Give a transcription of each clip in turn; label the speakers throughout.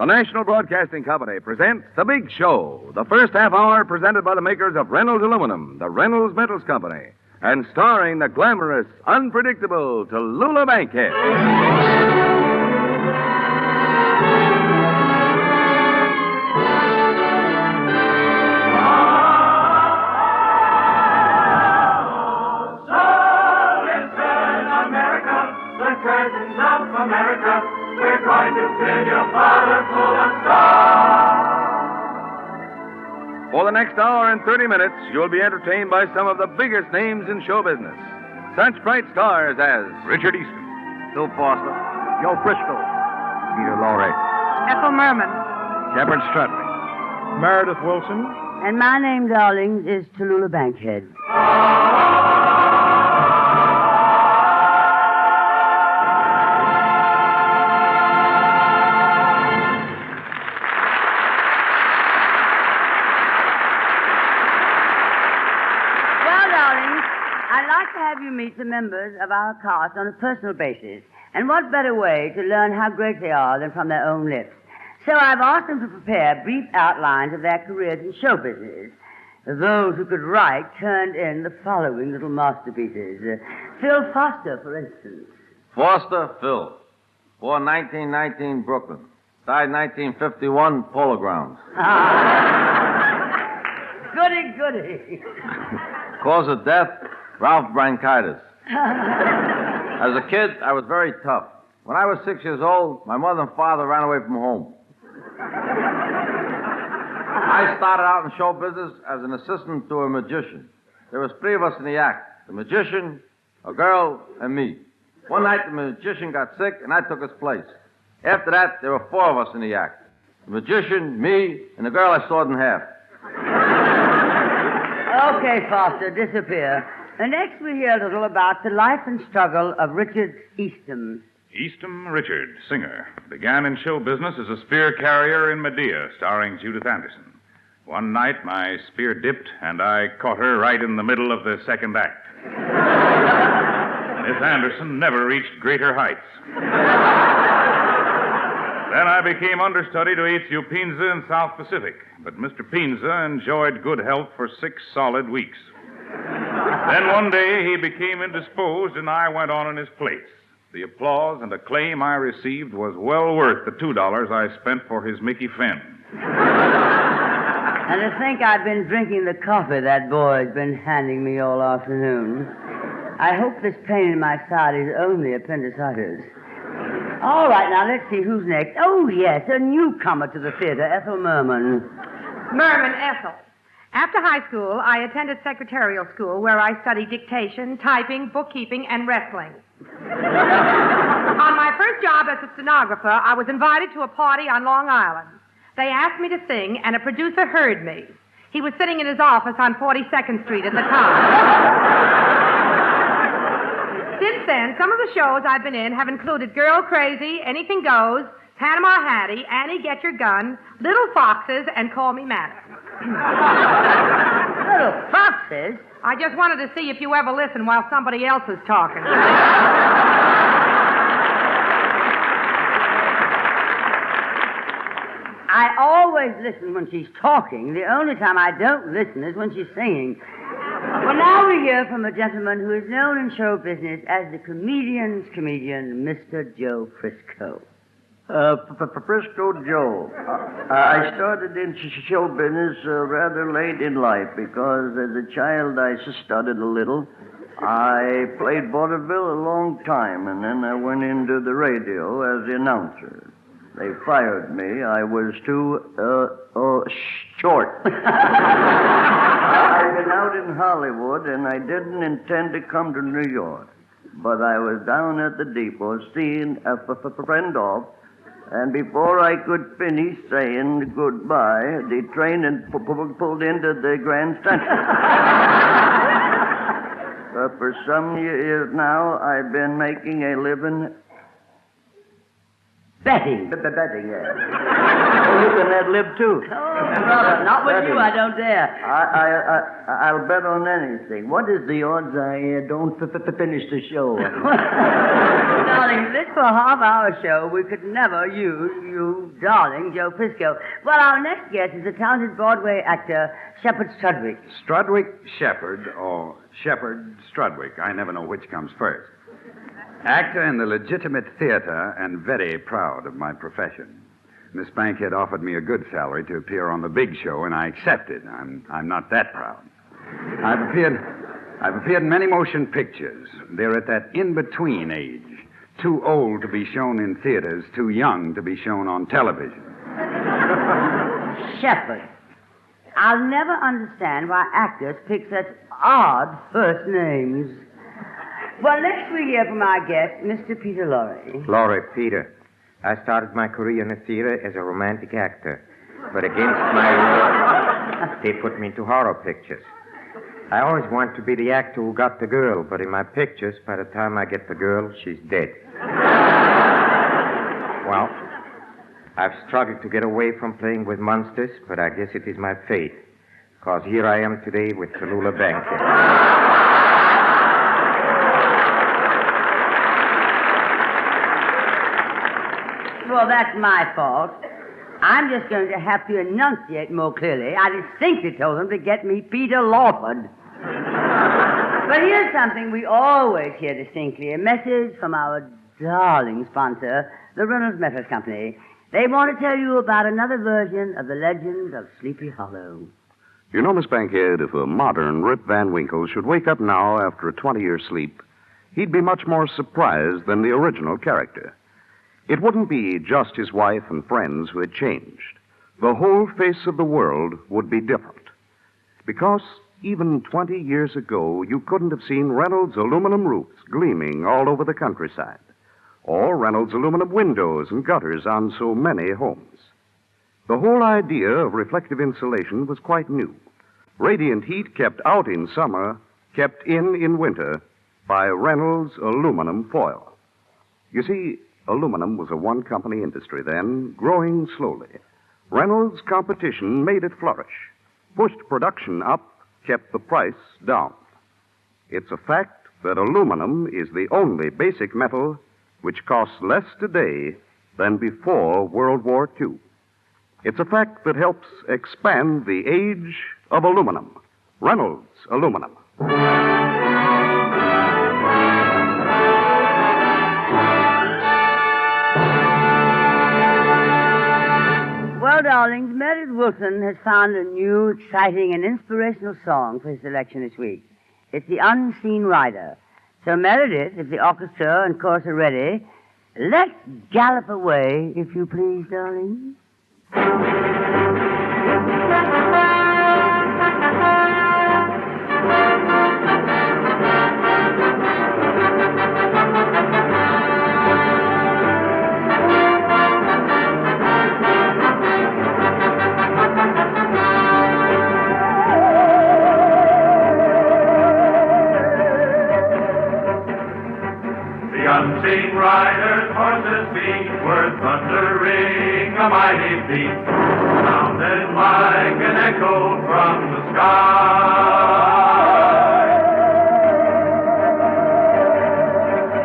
Speaker 1: The National Broadcasting Company presents The Big Show, the first half hour presented by the makers of Reynolds Aluminum, the Reynolds Metals Company, and starring the glamorous, unpredictable Tallulah Bankhead.
Speaker 2: We're going to fill your parlor full of stars.
Speaker 1: For the next hour and 30 minutes, you'll be entertained by some of the biggest names in show business. Such bright stars as Richard Easton,
Speaker 3: Phil Foster, Joe Frisco, Peter Lorre,
Speaker 4: Ethel Merman,
Speaker 3: Shepard Strutney,
Speaker 5: Meredith Wilson.
Speaker 6: And my name, darlings, is Tallulah Bankhead. You meet the members of our cast on a personal basis. And what better way to learn how great they are than from their own lips? So I've asked them to prepare brief outlines of their careers in show business. Those who could write turned in the following little masterpieces. Phil Foster, for instance.
Speaker 7: Foster, Phil. Born 1919, Brooklyn. Died 1951, Polo Grounds.
Speaker 6: Goody.
Speaker 7: Cause of death, Ralph bronchitis. As a kid, I was very tough. When I was 6 years old, my mother and father ran away from home. I started out in show business as an assistant to a magician. There was 3 of us in the act. The magician, a girl, and me. One night, the magician got sick, and I took his place. After that, there were 4 of us in the act. The magician, me, and the girl I sawed in half.
Speaker 6: Okay, Foster, disappear. And next we hear a little about the life and struggle of Richard Easton.
Speaker 5: Easton Richard, singer, began in show business as a spear carrier in Medea, starring Judith Anderson. One night, my spear dipped, and I caught her right in the middle of the second act. Miss Anderson never reached greater heights. Then I became understudy to Ezio Pinza in South Pacific, but Mr. Pinza enjoyed good health for 6 solid weeks. Then one day he became indisposed, and I went on in his place. The applause and acclaim I received was well worth the $2 I spent for his Mickey Finn.
Speaker 6: And to think I've been drinking the coffee that boy's been handing me all afternoon. I hope this pain in my side is only appendicitis. All right, now let's see who's next. Oh, yes, a newcomer to the theater, Ethel Merman.
Speaker 4: Merman Ethel. After high school, I attended secretarial school where I studied dictation, typing, bookkeeping, and wrestling. On my first job as a stenographer, I was invited to a party on Long Island. They asked me to sing, and a producer heard me. He was sitting in his office on 42nd Street at the time. Since then, some of the shows I've been in have included Girl Crazy, Anything Goes, Panama Hattie, Annie Get Your Gun, Little Foxes, and Call Me Madam.
Speaker 6: Little Foxes?
Speaker 4: I just wanted to see if you ever listen while somebody else is talking.
Speaker 6: I always listen when she's talking. The only time I don't listen is when she's singing. Well, now we hear from a gentleman who is known in show business as the comedian's comedian, Mr. Joe Frisco.
Speaker 3: Frisco Joe. I started in show business rather late in life because as a child I studied a little. I played vaudeville a long time, and then I went into the radio as the announcer. They fired me. I was too short. I've been out in Hollywood, and I didn't intend to come to New York. But I was down at the depot seeing a friend off, and before I could finish saying goodbye, the train had pulled into the Grand Central. But for some years now, I've been making a living
Speaker 6: Betting.
Speaker 3: Betting, yeah. Oh, you can ad-lib, too.
Speaker 6: Oh, brother, not with you, I don't dare.
Speaker 3: I'll bet on anything. What is the odds I don't finish the show?
Speaker 6: Darling, this for a half-hour show, we could never use you, darling, Joe Frisco. Well, our next guest is the talented Broadway actor, Shepard Strudwick.
Speaker 8: Strudwick Shepherd, or Shepherd Strudwick. I never know which comes first. Actor in the legitimate theater and very proud of my profession. Miss Bankhead offered me a good salary to appear on the big show, and I accepted. I'm not that proud. I've appeared in many motion pictures. They're at that in-between age. Too old to be shown in theaters, too young to be shown on television.
Speaker 6: Shepard. I'll never understand why actors pick such odd first names. Well, next we hear from our guest, Mr. Peter Lorre.
Speaker 9: Lorre Peter. I started my career in the theater as a romantic actor. But against my will, they put me into horror pictures. I always want to be the actor who got the girl, but in my pictures, by the time I get the girl, she's dead. Well, I've struggled to get away from playing with monsters, but I guess it is my fate. Because here I am today with Tallulah Bankhead.
Speaker 6: Well, that's my fault. I'm just going to have to enunciate more clearly. I distinctly told them to get me Peter Lawford. But here's something we always hear distinctly, a message from our darling sponsor, the Reynolds Metals Company. They want to tell you about another version of the legend of Sleepy Hollow.
Speaker 1: You know, Miss Bankhead, if a modern Rip Van Winkle should wake up now after a 20-year sleep, he'd be much more surprised than the original character. It wouldn't be just his wife and friends who had changed. The whole face of the world would be different. Because even 20 years ago, you couldn't have seen Reynolds aluminum roofs gleaming all over the countryside, or Reynolds aluminum windows and gutters on so many homes. The whole idea of reflective insulation was quite new. Radiant heat kept out in summer, kept in winter, by Reynolds aluminum foil. You see, aluminum was a one-company industry then, growing slowly. Reynolds' competition made it flourish, pushed production up, kept the price down. It's a fact that aluminum is the only basic metal which costs less today than before World War II. It's a fact that helps expand the age of aluminum. Reynolds Aluminum.
Speaker 6: Well, darlings, Meredith Wilson has found a new, exciting, and inspirational song for his selection this week. It's The Unseen Rider. So, Meredith, if the orchestra and chorus are ready, let's gallop away, if you please, darling.
Speaker 2: Unseen riders, horses' feet were thundering a mighty beat, sounded like an echo from the sky.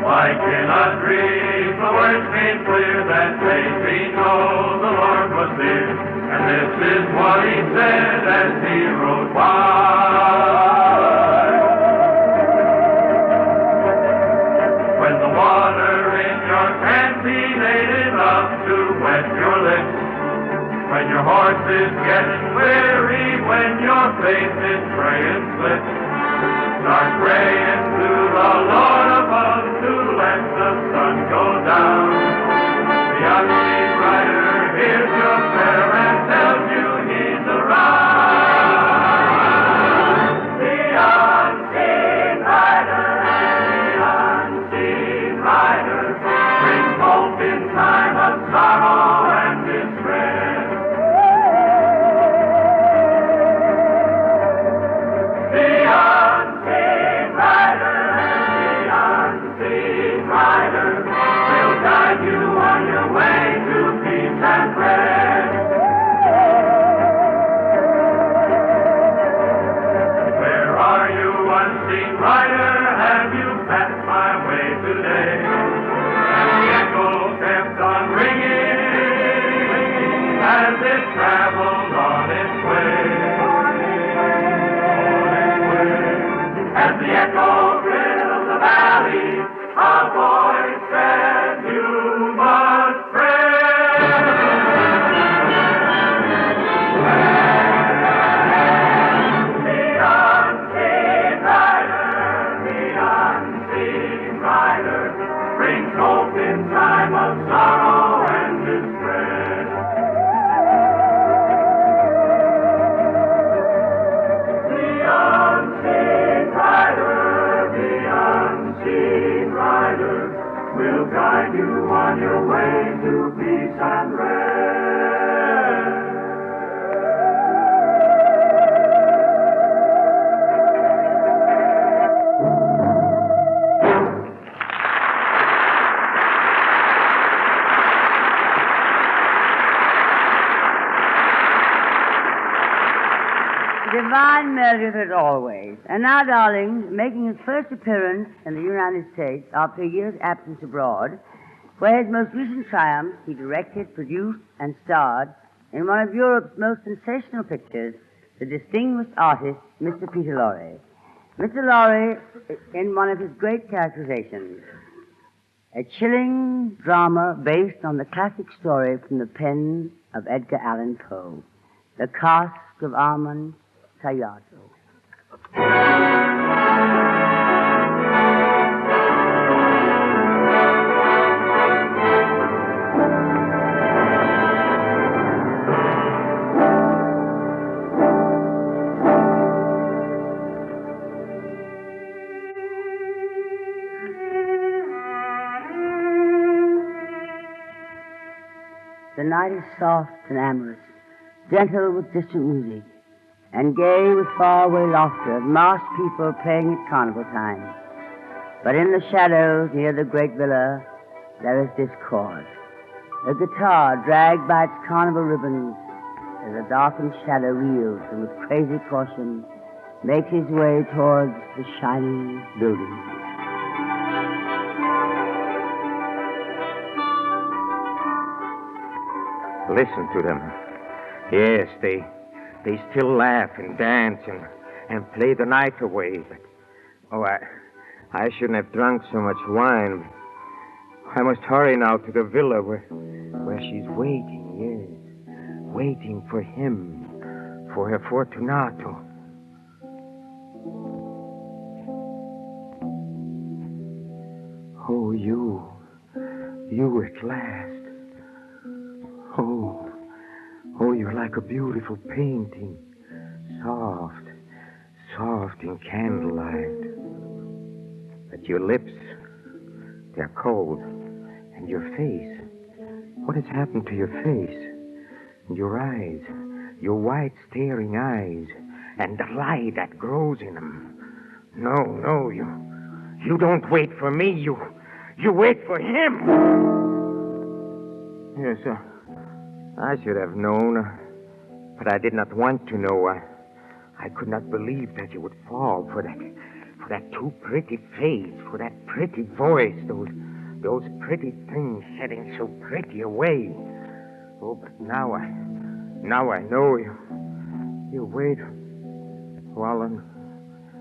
Speaker 2: Like in a dream, the words came clear that made me know the Lord was near, and this is what he said as he rode by. When the water in your canteen ain't enough to wet your lips, when your horse is getting weary, when your face is gray and slips, start praying to the Lord above to let the sun go down. The unseen rider hears your prayer and tells you he's around. The unseen rider. Bring hope in time of sorrow and distress. The unseen rider will guide as it travels on its way. As the echo fills the valley, a voice says, "You must pray." The unseen rider, brings hope in time of sorrow and distress. The unseen rider will guide you on your way to peace and rest.
Speaker 6: Divine Meredith as always. And now, darling, making his first appearance in the United States after a year's absence abroad, where his most recent triumph, he directed, produced, and starred in one of Europe's most sensational pictures, the distinguished artist, Mr. Peter Lorre. Mr. Lorre, in one of his great characterizations, a chilling drama based on the classic story from the pen of Edgar Allan Poe, The Cask of Amontillado. The night is soft and amorous, gentle with distant music, and gay with faraway laughter of masked people playing at carnival time. But in the shadows near the great villa, there is discord. A guitar dragged by its carnival ribbons as a darkened shadow reels and with crazy caution makes his way towards the shining building.
Speaker 9: Listen to them. Yes, they still laugh and dance and play the night away. But, I shouldn't have drunk so much wine. I must hurry now to the villa where she's waiting, yes. Waiting for him, for her Fortunato. Oh, you at last. Oh, you're like a beautiful painting, soft in candlelight. But your lips, they're cold, and your face, what has happened to your face? And your eyes, your white staring eyes, and the light that grows in them. No, you don't wait for me, you wait for him. Yes, sir. I should have known, but I did not want to know. I could not believe that you would fall for that too pretty face, for that pretty voice, those pretty things setting so pretty away. Oh, but now I know you. You wait, Wallen,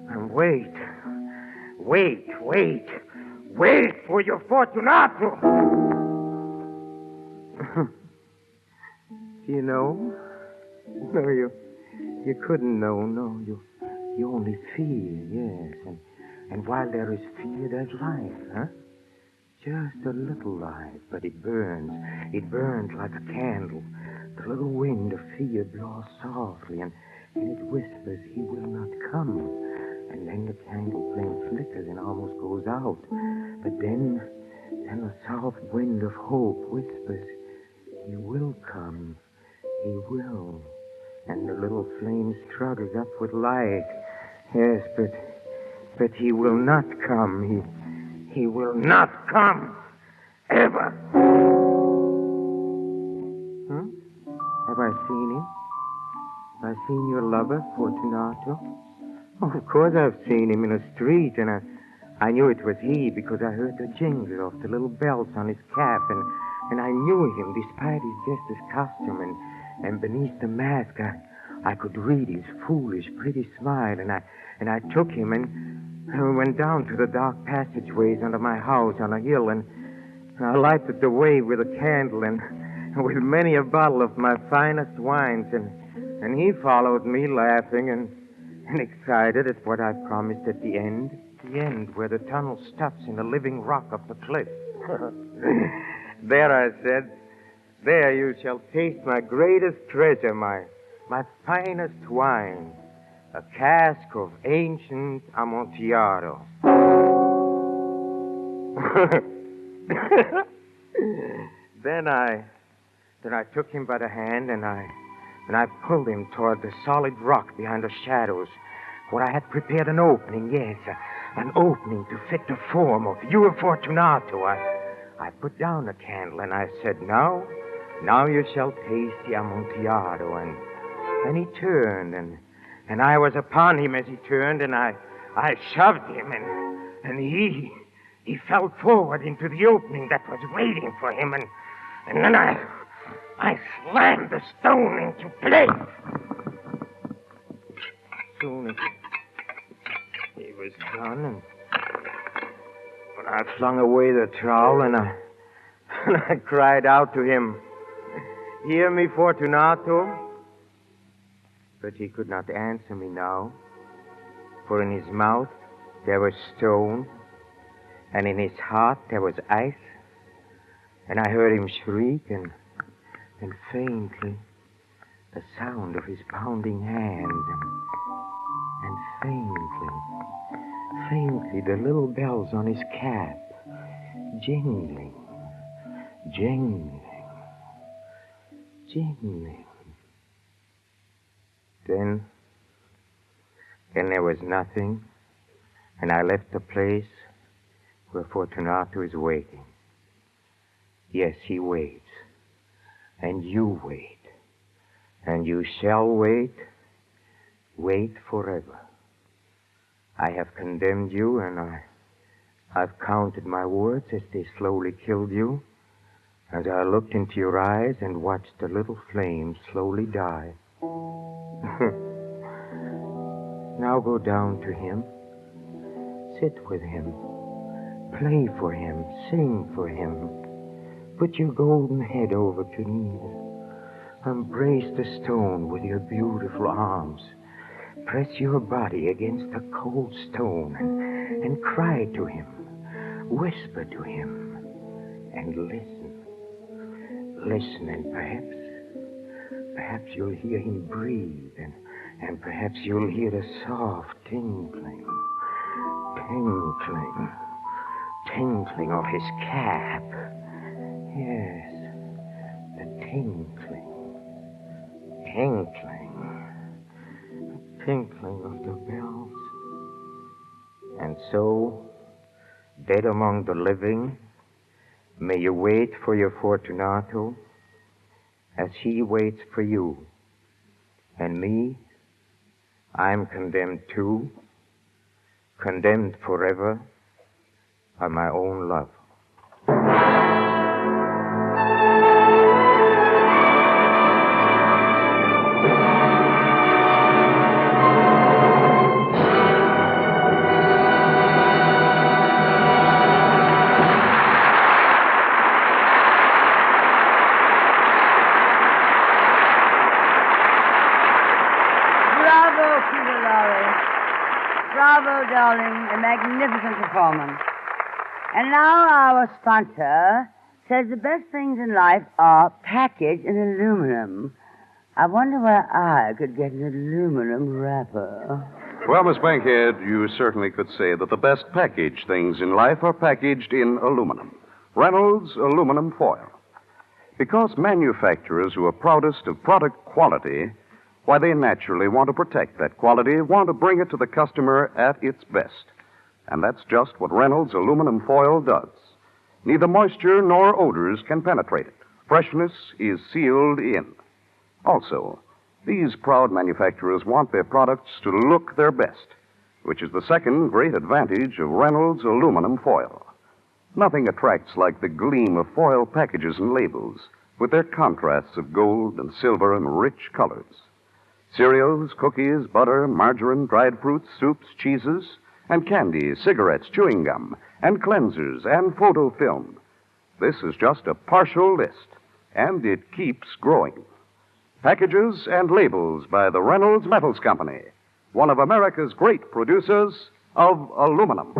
Speaker 9: and wait for your Fortunato. You know? No, you couldn't know, no. You only feel, yes. And while there is fear, there's life, huh? Just a little light, but it burns. It burns like a candle. The little wind of fear blows softly, and it whispers, he will not come. And then the candle flame flickers and almost goes out. But then a soft wind of hope whispers, he will come. He will. And the little flame struggles up with light. Yes, but he will not come. He will not come. Ever. Huh? Have I seen him? Have I seen your lover, Fortunato? Oh, of course I've seen him in the street, and I knew it was he because I heard the jingle of the little bells on his cap, and I knew him despite his jester's costume, And beneath the mask, I could read his foolish, pretty smile, and I took him and we went down to the dark passageways under my house on a hill, and I lighted the way with a candle and with many a bottle of my finest wines, and he followed me, laughing and excited at what I promised at the end where the tunnel stops in the living rock of the cliff. There, I said, there you shall taste my greatest treasure, my finest wine, a cask of ancient Amontillado. Then I took him by the hand and I pulled him toward the solid rock behind the shadows, where I had prepared an opening, yes, an opening to fit the form of you Fortunato. I put down the candle and I said, now you shall taste the Amontillado. And he turned, and I was upon him as he turned, and I shoved him, and he fell forward into the opening that was waiting for him, and then I slammed the stone into place. Soon as he was done, and when I flung away the trowel, and I cried out to him, "Hear me, Fortunato." But he could not answer me now, for in his mouth there was stone, and in his heart there was ice, and I heard him shriek, and faintly the sound of his pounding hands, and faintly the little bells on his cap, jingling. Then there was nothing, and I left the place where Fortunato is waiting. Yes, he waits, and you wait, and you shall wait forever. I have condemned you, and I've counted my words as they slowly killed you, as I looked into your eyes and watched the little flame slowly die. Now go down to him, sit with him, play for him, sing for him. Put your golden head over to knee. Embrace the stone with your beautiful arms. Press your body against the cold stone and cry to him. Whisper to him and listen. Listen, and perhaps you'll hear him breathe, and perhaps you'll hear the soft tinkling of his cap. Yes, the tinkling of the bells. And so, dead among the living, may you wait for your Fortunato as he waits for you. And me, I'm condemned too, condemned forever by my own love.
Speaker 6: Bravo, darling. A magnificent performance. And now our sponsor says the best things in life are packaged in aluminum. I wonder where I could get an aluminum wrapper.
Speaker 1: Well, Miss Bankhead, you certainly could say that the best packaged things in life are packaged in aluminum. Reynolds aluminum foil. Because manufacturers who are proudest of product quality, why, they naturally want to protect that quality, want to bring it to the customer at its best. And that's just what Reynolds aluminum foil does. Neither moisture nor odors can penetrate it. Freshness is sealed in. Also, these proud manufacturers want their products to look their best, which is the second great advantage of Reynolds aluminum foil. Nothing attracts like the gleam of foil packages and labels, with their contrasts of gold and silver and rich colors. Cereals, cookies, butter, margarine, dried fruits, soups, cheeses, and candies, cigarettes, chewing gum, and cleansers, and photo film. This is just a partial list, and it keeps growing. Packages and labels by the Reynolds Metals Company, one of America's great producers of aluminum.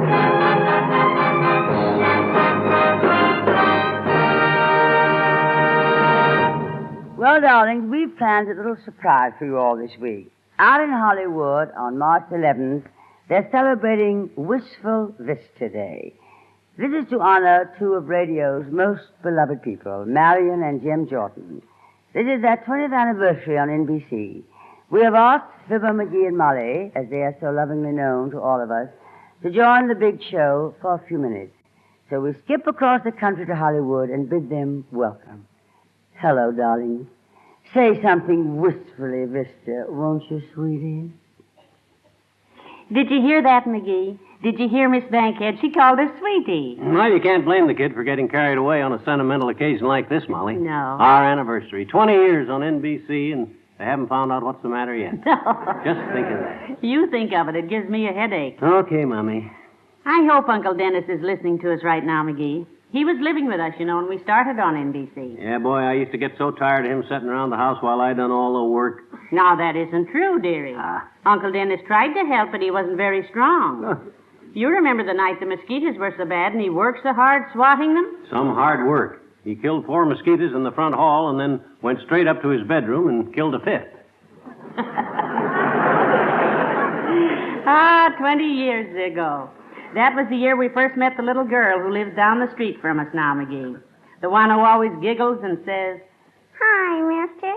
Speaker 6: Well, darlings, we've planned a little surprise for you all this week. Out in Hollywood on March 11th, they're celebrating Wistful Vista Day. This is to honor two of radio's most beloved people, Marion and Jim Jordan. This is their 20th anniversary on NBC. We have asked Fibber McGee and Molly, as they are so lovingly known to all of us, to join the big show for a few minutes. So we skip across the country to Hollywood and bid them welcome. Hello, darling. Say something wistfully, Vista, won't you, sweetie?
Speaker 10: Did you hear that, McGee? Did you hear Miss Bankhead? She called her sweetie.
Speaker 11: Well, you can't blame the kid for getting carried away on a sentimental occasion like this, Molly.
Speaker 10: No.
Speaker 11: Our anniversary. 20 years on NBC, and they haven't found out what's the matter yet.
Speaker 10: No.
Speaker 11: Just think of that.
Speaker 10: You think of it. It gives me a headache.
Speaker 11: Okay, Mommy.
Speaker 10: I hope Uncle Dennis is listening to us right now, McGee. He was living with us, you know, when we started on NBC.
Speaker 11: Yeah, boy, I used to get so tired of him sitting around the house while I done all the work.
Speaker 10: Now, that isn't true, dearie. Uncle Dennis tried to help, but he wasn't very strong. You remember the night the mosquitoes were so bad and he worked so hard swatting them?
Speaker 11: Some hard work. He killed 4 mosquitoes in the front hall and then went straight up to his bedroom and killed a 5th.
Speaker 10: 20 years ago. That was the year we first met the little girl who lives down the street from us now, McGee. The one who always giggles and says,
Speaker 12: Hi, mister.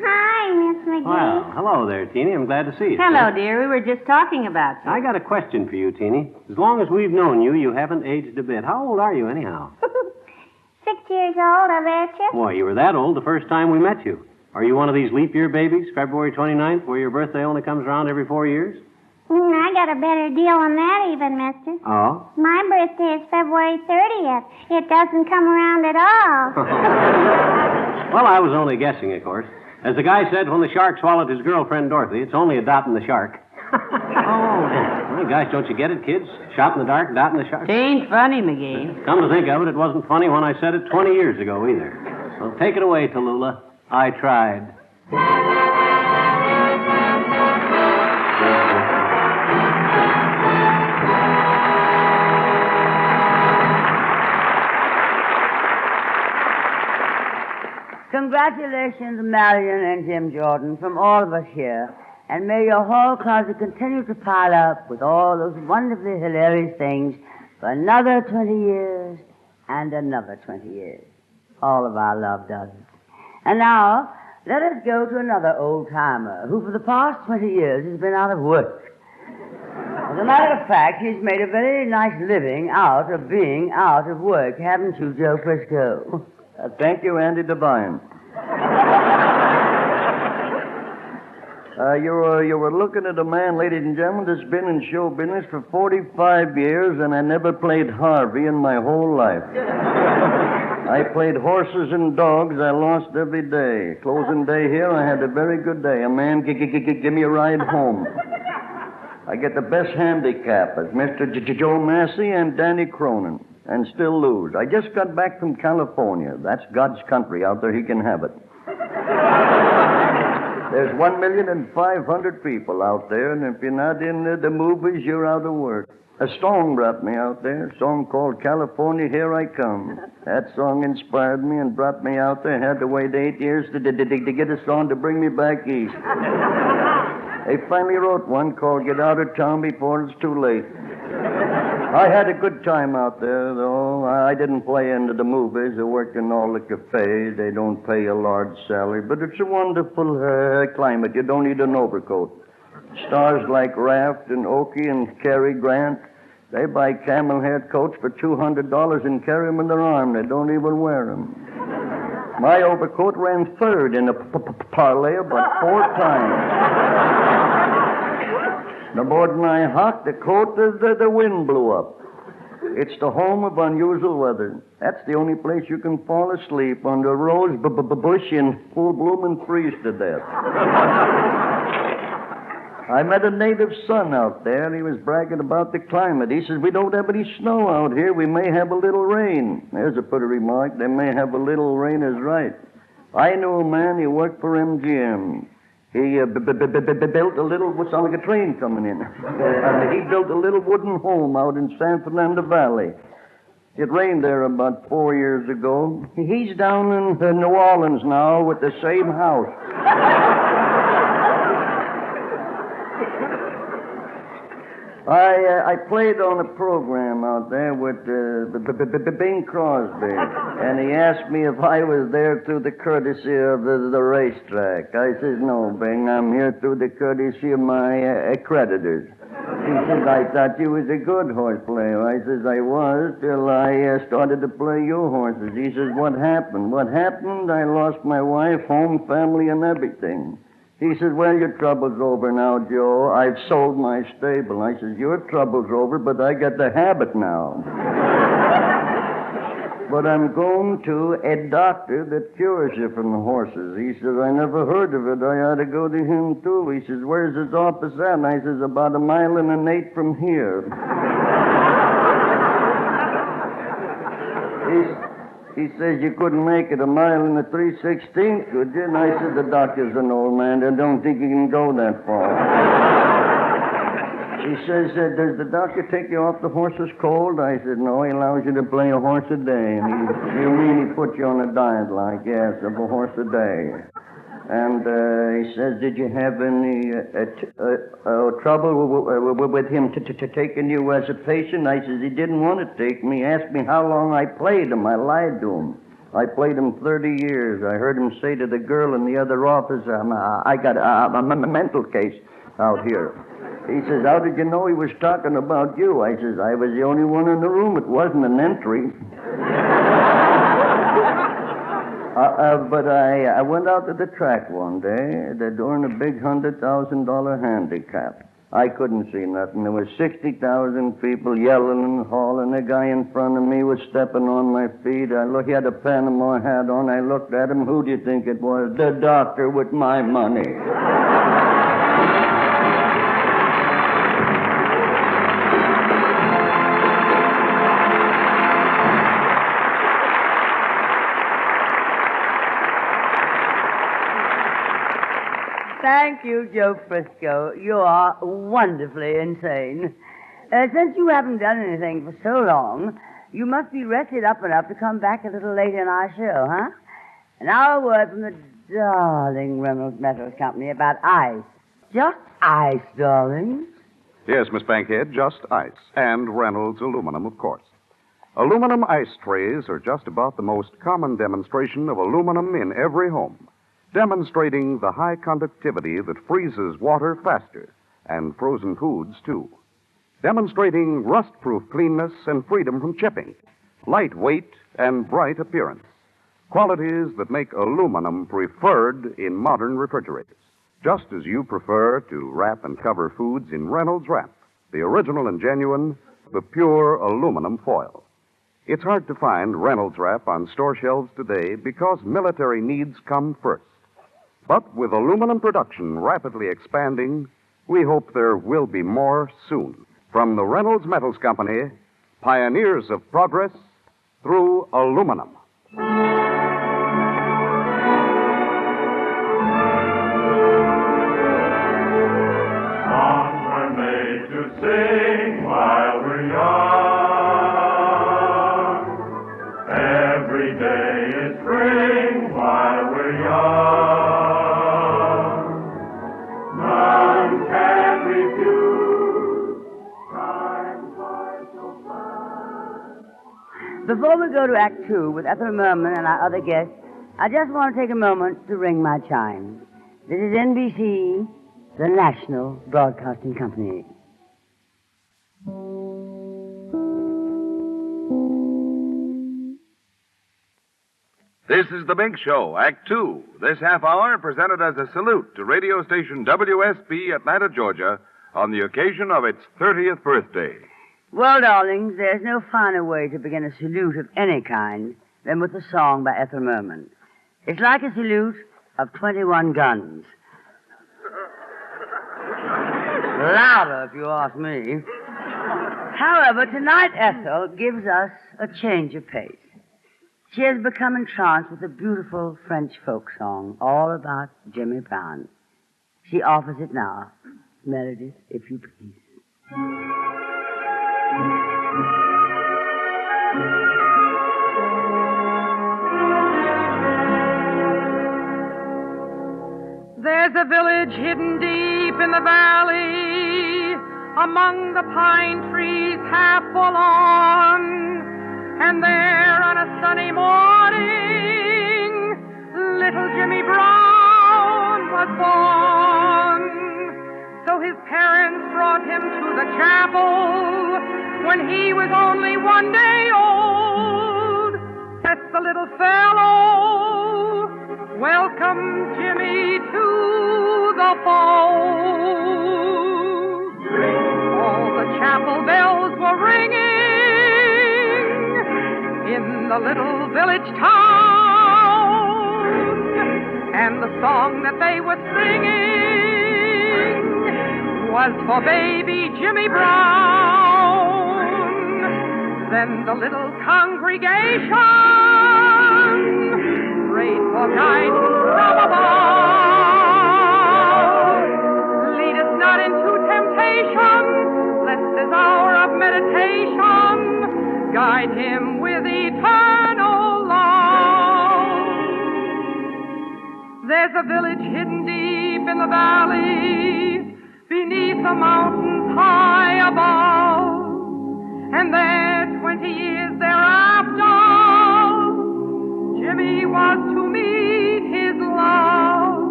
Speaker 12: Hi, Miss McGee.
Speaker 11: Well, hello there, Teeny. I'm glad to see you.
Speaker 10: Hello, dear. We were just talking about you.
Speaker 11: I got a question for you, Teeny. As long as we've known you, you haven't aged a bit. How old are you, anyhow?
Speaker 12: 6 years old, I bet you.
Speaker 11: Why, you were that old the first time we met you. Are you one of these leap year babies, February 29th, where your birthday only comes around every 4 years?
Speaker 12: I got a better deal than that even, mister.
Speaker 11: Oh?
Speaker 12: My birthday is February 30th. It doesn't come around at all.
Speaker 11: Well, I was only guessing, of course. As the guy said when the shark swallowed his girlfriend, Dorothy, it's only a dot in the shark. Well, gosh, don't you get it, kids? Shot in the dark, dot in the shark.
Speaker 10: It ain't funny, McGee.
Speaker 11: Come to think of it, it wasn't funny when I said it 20 years ago, either. So take it away, Tallulah. I tried.
Speaker 6: Congratulations, Marion and Jim Jordan, from all of us here. And may your hall closet continue to pile up with all those wonderfully hilarious things for another 20 years and another 20 years. All of our love does it. And now, let us go to another old-timer who for the past 20 years has been out of work. As a matter of fact, he's made a very nice living out of being out of work, haven't you, Joe Frisco?
Speaker 3: Thank you, Andy Devine. You were looking at a man, ladies and gentlemen, that's been in show business for 45 years, and I never played Harvey in my whole life. I played horses and dogs. I lost every day. Closing day here, I had a very good day. A man give me a ride home. I get the best handicap as Mr. Joe Massey and Danny Cronin, and still lose. I just got back from California. That's God's country. Out there, he can have it. There's 1,500,000 people out there, and if you're not in the movies, you're out of work. A song brought me out there, a song called California, Here I Come. That song inspired me and brought me out there. Had to wait 8 years to get a song to bring me back east. They finally wrote one called Get Out of Town Before It's Too Late. I had a good time out there, though. I didn't play into the movies. I worked in all the cafes. They don't pay a large salary, but it's a wonderful climate. You don't need an overcoat. Stars like Raft and Oakey and Cary Grant, they buy camel hair coats for $200 and carry them in their arm. They don't even wear them. My overcoat ran third in a parlay about 4 times. The more than I hocked the coat, the wind blew up. It's the home of unusual weather. That's the only place you can fall asleep under a rose bush in full bloom and freeze to death. I met a native son out there, and he was bragging about the climate. He says, we don't have any snow out here. We may have a little rain. There's a pretty remark. They may have a little rain is right. I knew a man, he worked for MGM. He built a little, what's like a train coming in. He built a little wooden home out in San Fernando Valley. It rained there about 4 years ago. He's down in New Orleans now with the same house. I played on a program out there with Bing Crosby, and he asked me if I was there through the courtesy of the racetrack. I says, no, Bing, I'm here through the courtesy of my creditors. He says, I thought you was a good horse player. I says, I was, till I started to play your horses. He says, what happened? What happened? I lost my wife, home, family, and everything. He says, well, your trouble's over now, Joe. I've sold my stable. I says, your trouble's over, but I got the habit now. But I'm going to a doctor that cures you from the horses. He says, I never heard of it. I ought to go to him, too. He says, where's his office at? And I says, about 1.8 miles from here. He says, you couldn't make it 1 3/16, could you? And I said, the doctor's an old man. I don't think he can go that far. He says, does the doctor take you off the horses cold? I said, no, he allows you to play a horse a day. And he really puts you on a diet like, yes, of a horse a day. And he says, did you have any trouble with him taking you as a patient? I says, he didn't want to take me. He asked me how long I played him. I lied to him. I played him 30 years. I heard him say to the girl in the other office, I got a mental case out here. He says, how did you know he was talking about you? I says, I was the only one in the room. It wasn't an entry. But I went out to the track one day. They're doing a big $100,000 handicap. I couldn't see nothing. There was 60,000 people yelling and hauling. The guy in front of me was stepping on my feet. He had a Panama hat on. I looked at him. Who do you think it was? The doctor with my money.
Speaker 6: Thank you, Joe Frisco. You are wonderfully insane. Since you haven't done anything for so long, you must be rested up enough to come back a little later in our show, huh? Now a word from the darling Reynolds Metals Company about ice. Just ice, darling.
Speaker 13: Yes, Miss Bankhead, just ice. And Reynolds aluminum, of course. Aluminum ice trays are just about the most common demonstration of aluminum in every home, demonstrating the high conductivity that freezes water faster, and frozen foods, too. Demonstrating rust-proof cleanness and freedom from chipping, lightweight and bright appearance, qualities that make aluminum preferred in modern refrigerators, just as you prefer to wrap and cover foods in Reynolds Wrap, the original and genuine, the pure aluminum foil. It's hard to find Reynolds Wrap on store shelves today because military needs come first. But with aluminum production rapidly expanding, we hope there will be more soon. From the Reynolds Metals Company, pioneers of progress through aluminum.
Speaker 2: Songs were made to sing while we're young. Every day is spring while we're young.
Speaker 6: Before we go to Act 2 with Ethel Merman and our other guests, I just want to take a moment to ring my chime. This is NBC, the National Broadcasting Company.
Speaker 1: This is The Big Show, Act 2. This half hour presented as a salute to radio station WSB, Atlanta, Georgia, on the occasion of its 30th birthday.
Speaker 6: Well, darlings, there's no finer way to begin a salute of any kind than with a song by Ethel Merman. It's like a salute of 21 guns. Louder, if you ask me. However, tonight Ethel gives us a change of pace. She has become entranced with a beautiful French folk song all about Jimmy Brown. She offers it now. Meredith, if you please.
Speaker 4: There's a village hidden deep in the valley, among the pine trees half forlorn. And there on a sunny morning, little Jimmy Brown was born. So his parents brought him to the chapel when he was only 1 day old. That's the little fellow. Welcome, Jimmy, to the fold. All the chapel bells were ringing in the little village town, and the song that they were singing was for baby Jimmy Brown. Then the little congregation prayed for guidance from above. Lead us not into temptation, lest this hour of meditation guide him with eternal love. There's a village hidden deep in the valley, beneath the mountains high above. And there, 20 years thereafter, Jimmy was to meet his love.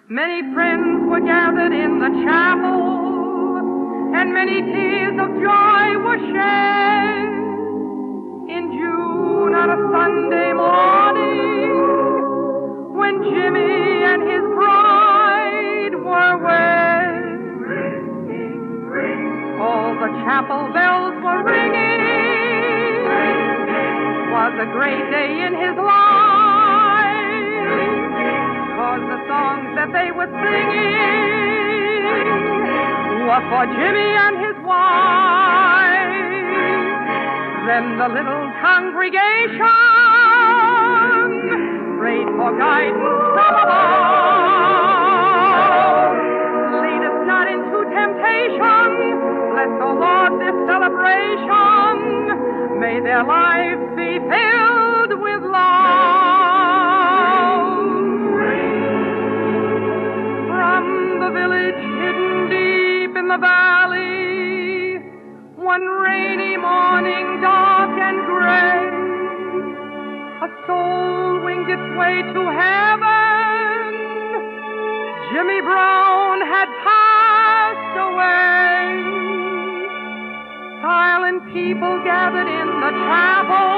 Speaker 4: Many friends were gathered in the chapel, and many tears of joy were shed. In June on a Sunday morning, when Jimmy and his bride were wed, all the chapel bells were ringing. Was a great day in his life, 'cause the songs that they were singing were for Jimmy and his wife. Then the little congregation prayed for guidance from above. Lead us not into temptation, bless, O Lord, this celebration. May their lives be filled with love. From the village hidden deep in the valley, one rainy morning, dark and gray, a soul winged its way to heaven. Jimmy Brown had passed away. Silent people gathered in the chapel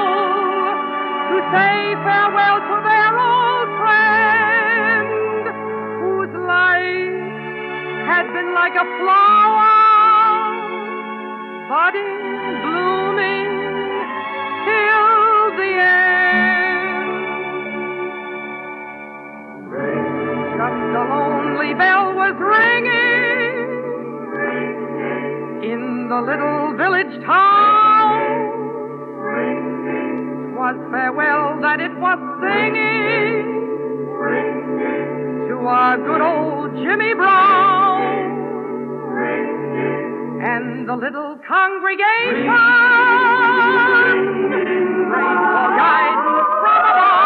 Speaker 4: to say farewell to their old friend, whose life had been like a flower, budding, blooming, till the end. Just a lonely bell was ringing in the little village town. 'Twas farewell that it was singing to our good old Jimmy Brown. And the little congregation prayed for guidance from above.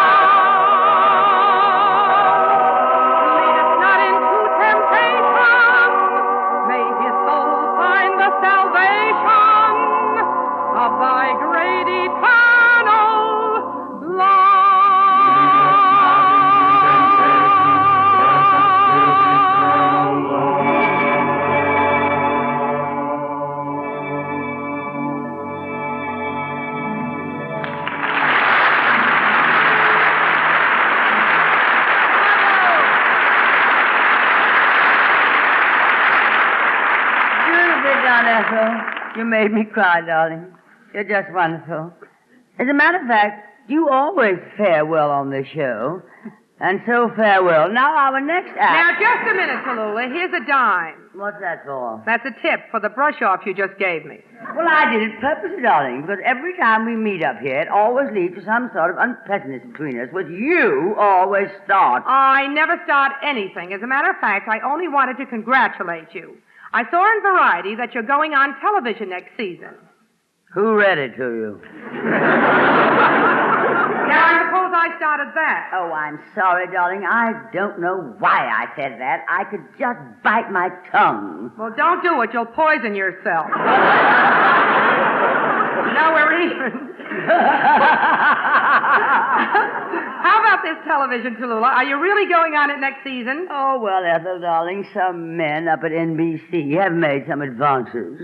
Speaker 4: Lead us not into temptation, may his soul find the salvation of thy great eternal love.
Speaker 6: Beautifully done, Ethel. You made me cry, darling. You're just wonderful. As a matter of fact, you always fare well on this show. And so farewell. Now, our next
Speaker 4: Now,
Speaker 6: act...
Speaker 4: just a minute, Tallulah. Here's a dime.
Speaker 6: What's that for?
Speaker 4: That's a tip for the brush-off you just gave me.
Speaker 6: Well, I did it purposely, darling, because every time we meet up here, it always leads to some sort of unpleasantness between us, which you always start.
Speaker 4: I never start anything. As a matter of fact, I only wanted to congratulate you. I saw in Variety that you're going on television next season.
Speaker 6: Who read it to you?
Speaker 4: Now, I suppose I started that.
Speaker 6: Oh, I'm sorry, darling. I don't know why I said that. I could just bite my tongue.
Speaker 4: Well, don't do it. You'll poison yourself. No, we're even. How about this television, Tallulah? Are you really going on it next season?
Speaker 6: Oh, well, Ethel, darling, some men up at NBC have made some advances.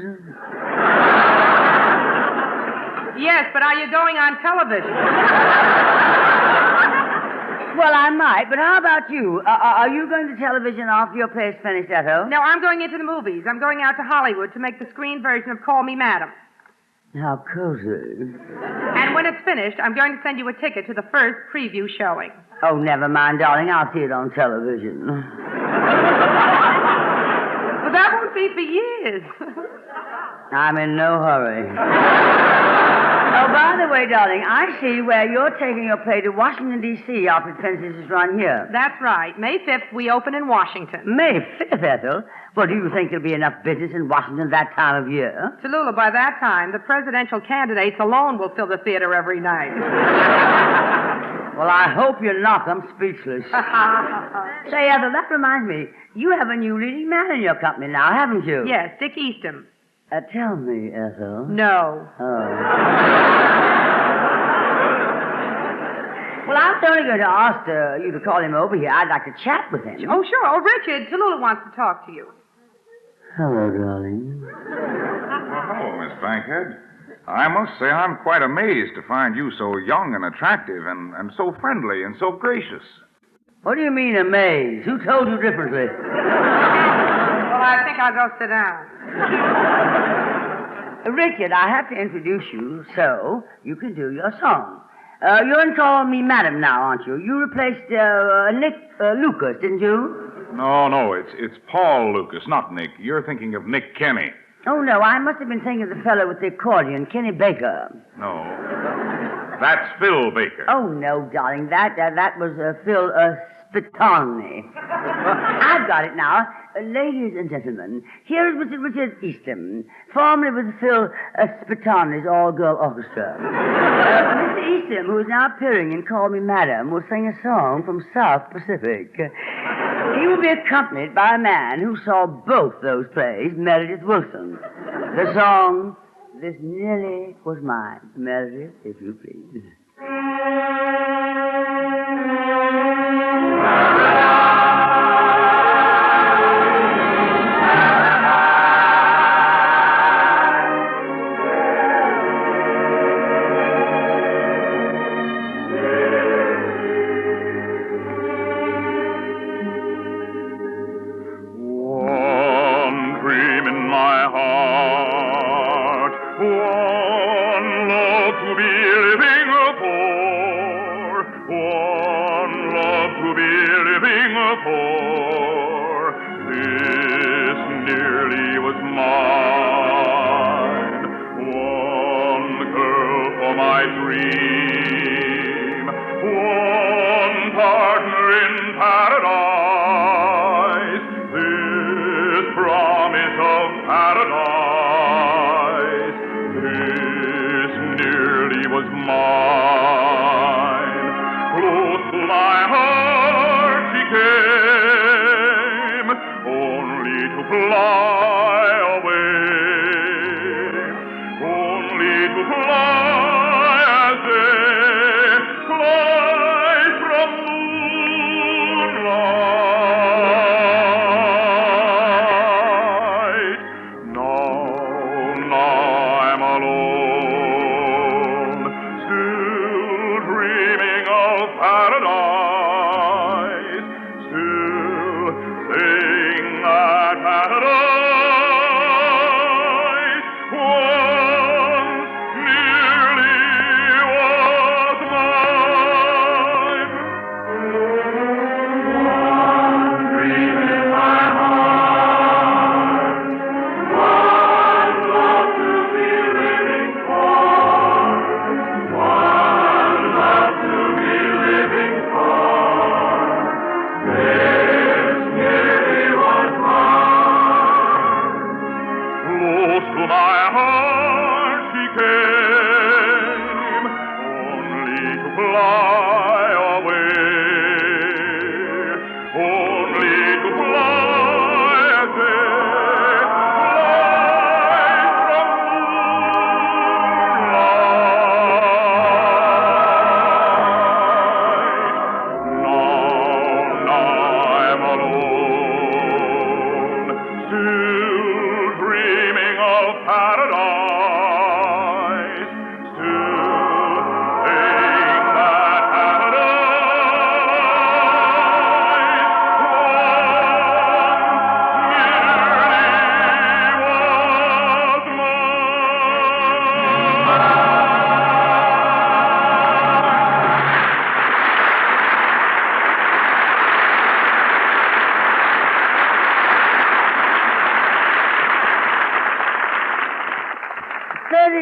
Speaker 4: Yes, but are you going on television?
Speaker 6: Well, I might, but how about you? Are you going to television after your play's finished, Ethel?
Speaker 4: No, I'm going into the movies. I'm going out to Hollywood to make the screen version of Call Me Madam.
Speaker 6: How cozy.
Speaker 4: And when it's finished, I'm going to send you a ticket to the first preview showing.
Speaker 6: Oh, never mind, darling. I'll see it on television.
Speaker 4: Well, that won't be for years.
Speaker 6: I'm in no hurry. Oh, by the way, darling, I see where you're taking your play to Washington, D.C. after it finishes its run here.
Speaker 4: That's right. May 5th, we open in Washington.
Speaker 6: May 5th, Ethel? Well, do you think there'll be enough business in Washington that time of year?
Speaker 4: Tallulah, by that time, the presidential candidates alone will fill the theater every night.
Speaker 6: Well, I hope you knock them speechless. Say, Ethel, that reminds me. You have a new leading man in your company now, haven't you?
Speaker 4: Yes, Dick Eastham.
Speaker 6: Tell me, Ethel.
Speaker 4: No.
Speaker 6: Oh. Well, I was only going to ask you to call him over here. I'd like to chat with him.
Speaker 4: Oh, sure. Oh, Richard, Tallulah wants to talk to you.
Speaker 6: Hello, darling.
Speaker 5: Well, hello, Miss Bankhead. I must say I'm quite amazed to find you so young and attractive and so friendly and so gracious.
Speaker 6: What do you mean, amazed? Who told you differently?
Speaker 4: Well, I think I'll go sit down.
Speaker 6: Richard, I have to introduce you so you can do your song. You're in Call Me Madam now, aren't you? You replaced Nick Lucas, didn't you?
Speaker 5: No, it's Paul Lucas, not Nick. You're thinking of Nick Kenny.
Speaker 6: Oh, no, I must have been thinking of the fellow with the accordion, Kenny Baker.
Speaker 5: No. That's Phil Baker.
Speaker 6: Oh, no, darling, that was Phil Spitani. I've got it now. Ladies and gentlemen, here is Mr. Richard Eastham, formerly with Phil Spitani's all-girl orchestra. Mr. Eastham, who is now appearing in Call Me Madam, will sing a song from South Pacific. He will be accompanied by a man who saw both those plays, Meredith Wilson. The song, This Nearly Was Mine. Meredith, if you please.
Speaker 2: Paradise.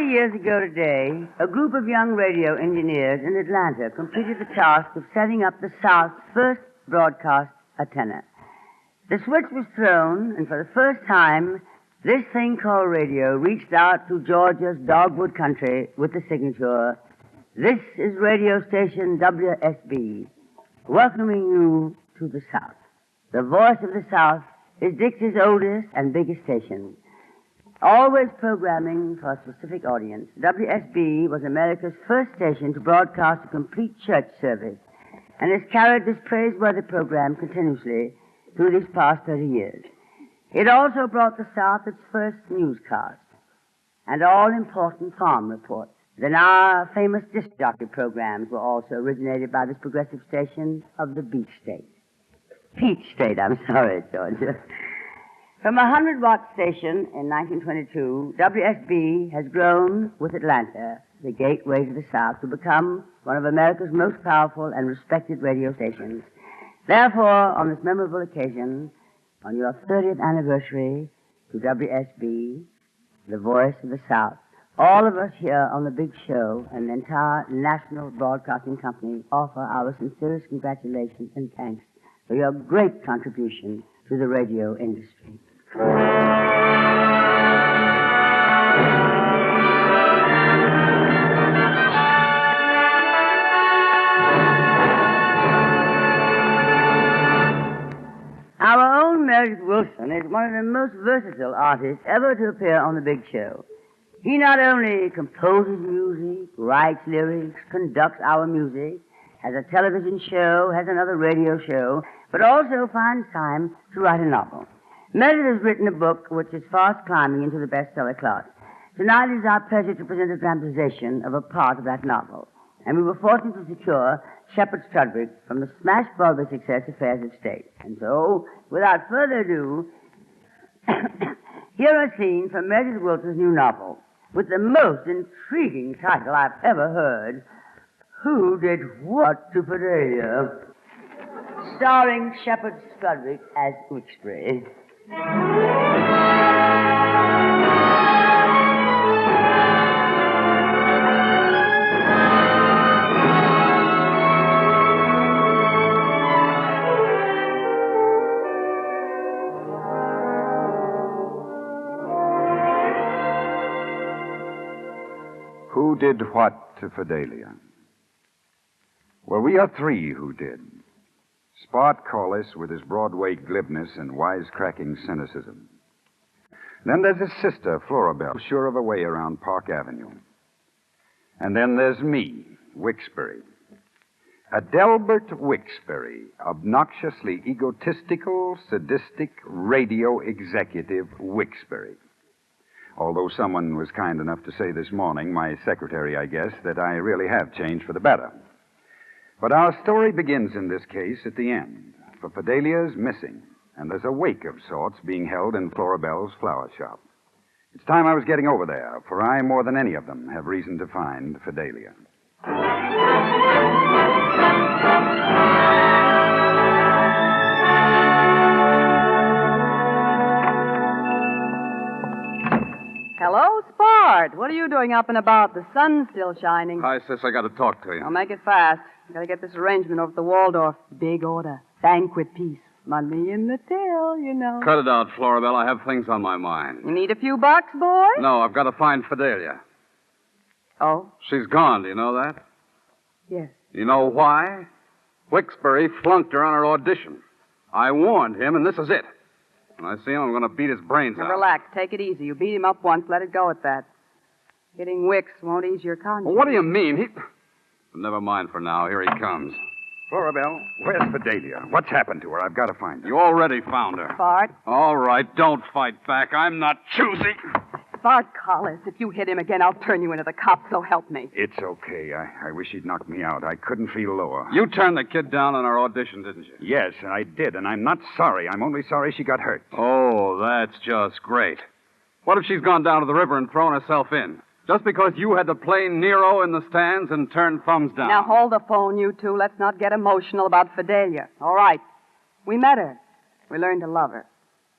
Speaker 6: 40 years ago today, a group of young radio engineers in Atlanta completed the task of setting up the South's first broadcast antenna. The switch was thrown, and for the first time, this thing called radio reached out to Georgia's dogwood country with the signature, "This is radio station WSB, welcoming you to the South." The voice of the South is Dixie's oldest and biggest station. Always programming for a specific audience, WSB was America's first station to broadcast a complete church service and has carried this praiseworthy program continuously through these past 30 years. It also brought the South its first newscast and all-important farm reports. The now famous disc jockey programs were also originated by this progressive station of the Beach State. Peach State, I'm sorry, Georgia. From a 100-watt station in 1922, WSB has grown with Atlanta, the gateway to the South, to become one of America's most powerful and respected radio stations. Therefore, on this memorable occasion, on your 30th anniversary to WSB, the voice of the South, all of us here on the Big Show and the entire National Broadcasting Company offer our sincerest congratulations and thanks for your great contribution to the radio industry. Our own Meredith Wilson is one of the most versatile artists ever to appear on the Big Show. He not only composes music, writes lyrics, conducts our music, has a television show, has another radio show, but also finds time to write a novel. Meredith has written a book which is fast climbing into the bestseller class. Tonight it is our pleasure to present a dramatization of a part of that novel. And we were fortunate to secure Shepard Strudwick from the smash Broadway success Affairs of State. And so, without further ado, here are scenes from Meredith Wilson's new novel, with the most intriguing title I've ever heard, Who Did What to Fidelia? Starring Shepard Strudwick as Wixbury.
Speaker 8: Who did what to Fidelia? Well, we are three who did. Spot Collis with his Broadway glibness and wisecracking cynicism. Then there's his sister, Florabelle, sure of a way around Park Avenue. And then there's me, Wixbury. Adelbert Wixbury, obnoxiously egotistical, sadistic, radio executive Wixbury. Although someone was kind enough to say this morning, my secretary, I guess, that I really have changed for the better. But our story begins in this case at the end, for Fidelia's missing, and there's a wake of sorts being held in Florabelle's flower shop. It's time I was getting over there, for I, more than any of them, have reason to find Fidelia.
Speaker 14: Hello, Spart. What are you doing up and about? The sun's still shining.
Speaker 15: Hi, sis. I got to talk to you.
Speaker 14: I'll make it fast. Gotta get this arrangement over at the Waldorf. Big order. Banquet piece. Money in the till, you know.
Speaker 15: Cut it out, Florabelle. I have things on my mind.
Speaker 14: You need a few bucks, boy?
Speaker 15: No, I've got to find Fidelia.
Speaker 14: Oh?
Speaker 15: She's gone. Do you know that?
Speaker 14: Yes.
Speaker 15: You know why? Wixbury flunked her on her audition. I warned him, and this is it. When I see him, I'm going to beat his brains
Speaker 14: Now,
Speaker 15: out.
Speaker 14: relax. Take it easy. You beat him up once. Let it go at that. Getting Wix won't ease your conscience.
Speaker 15: Well, what do you mean? Never mind for now. Here he comes.
Speaker 8: Florabelle, where's Fidelia? What's happened to her? I've got to find her.
Speaker 15: You already found her.
Speaker 14: Bart?
Speaker 15: All right, don't fight back. I'm not choosy.
Speaker 14: Bart Collis, if you hit him again, I'll turn you into the cops, so help me.
Speaker 8: It's okay. I wish he'd knocked me out. I couldn't feel lower.
Speaker 15: You turned the kid down on her audition, didn't you?
Speaker 8: Yes, I did, and I'm not sorry. I'm only sorry she got hurt.
Speaker 15: Oh, that's just great. What if she's gone down to the river and thrown herself in? Just because you had to play Nero in the stands and turn thumbs down.
Speaker 14: Now, hold the phone, you two. Let's not get emotional about Fidelia. All right. We met her. We learned to love her.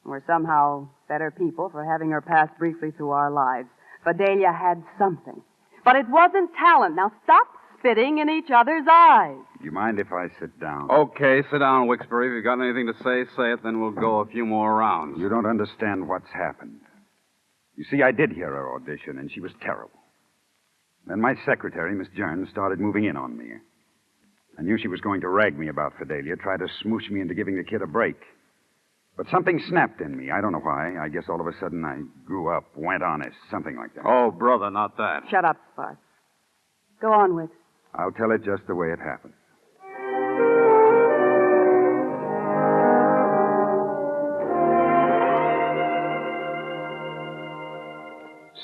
Speaker 14: We're somehow better people for having her pass briefly through our lives. Fidelia had something. But it wasn't talent. Now stop spitting in each other's eyes.
Speaker 8: Do you mind if I sit down?
Speaker 15: Okay, sit down, Wixbury. If you've got anything to say it, then we'll go a few more rounds.
Speaker 8: You don't understand what's happened. You see, I did hear her audition, and she was terrible. Then my secretary, Miss Jern, started moving in on me. I knew she was going to rag me about Fidelia, try to smoosh me into giving the kid a break. But something snapped in me. I don't know why. I guess all of a sudden I grew up, went honest, something like that.
Speaker 15: Oh, brother, not that.
Speaker 14: Shut up, Spot. Go on, Wix.
Speaker 8: I'll tell it just the way it happened.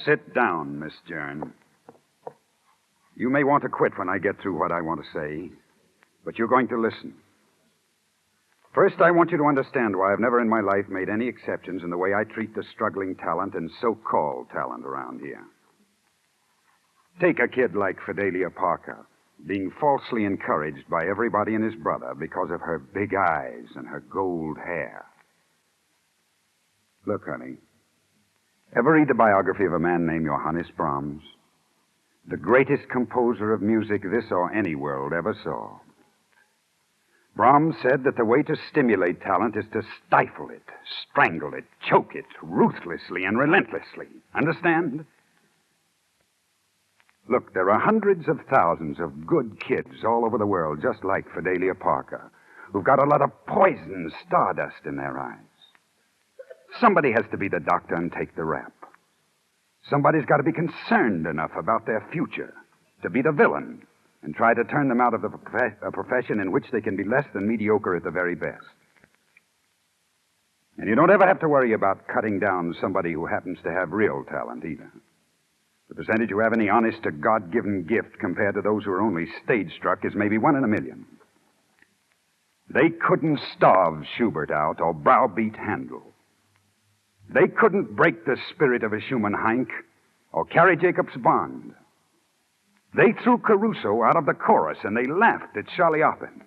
Speaker 8: Sit down, Miss Jern. You may want to quit when I get through what I want to say, but you're going to listen. First, I want you to understand why I've never in my life made any exceptions in the way I treat the struggling talent and so-called talent around here. Take a kid like Fidelia Parker, being falsely encouraged by everybody and his brother because of her big eyes and her gold hair. Look, honey, ever read the biography of a man named Johannes Brahms? The greatest composer of music this or any world ever saw. Brahms said that the way to stimulate talent is to stifle it, strangle it, choke it, ruthlessly and relentlessly. Understand? Look, there are hundreds of thousands of good kids all over the world, just like Fidelia Parker, who've got a lot of poison stardust in their eyes. Somebody has to be the doctor and take the rap. Somebody's got to be concerned enough about their future to be the villain and try to turn them out of a profession in which they can be less than mediocre at the very best. And you don't ever have to worry about cutting down somebody who happens to have real talent either. The percentage who have any honest to God-given gift compared to those who are only stage-struck is maybe 1 in a million. They couldn't starve Schubert out or browbeat Handel. They couldn't break the spirit of a Schumann Heink or carry Jacob's Bond. They threw Caruso out of the chorus and they laughed at Charlie Oppen.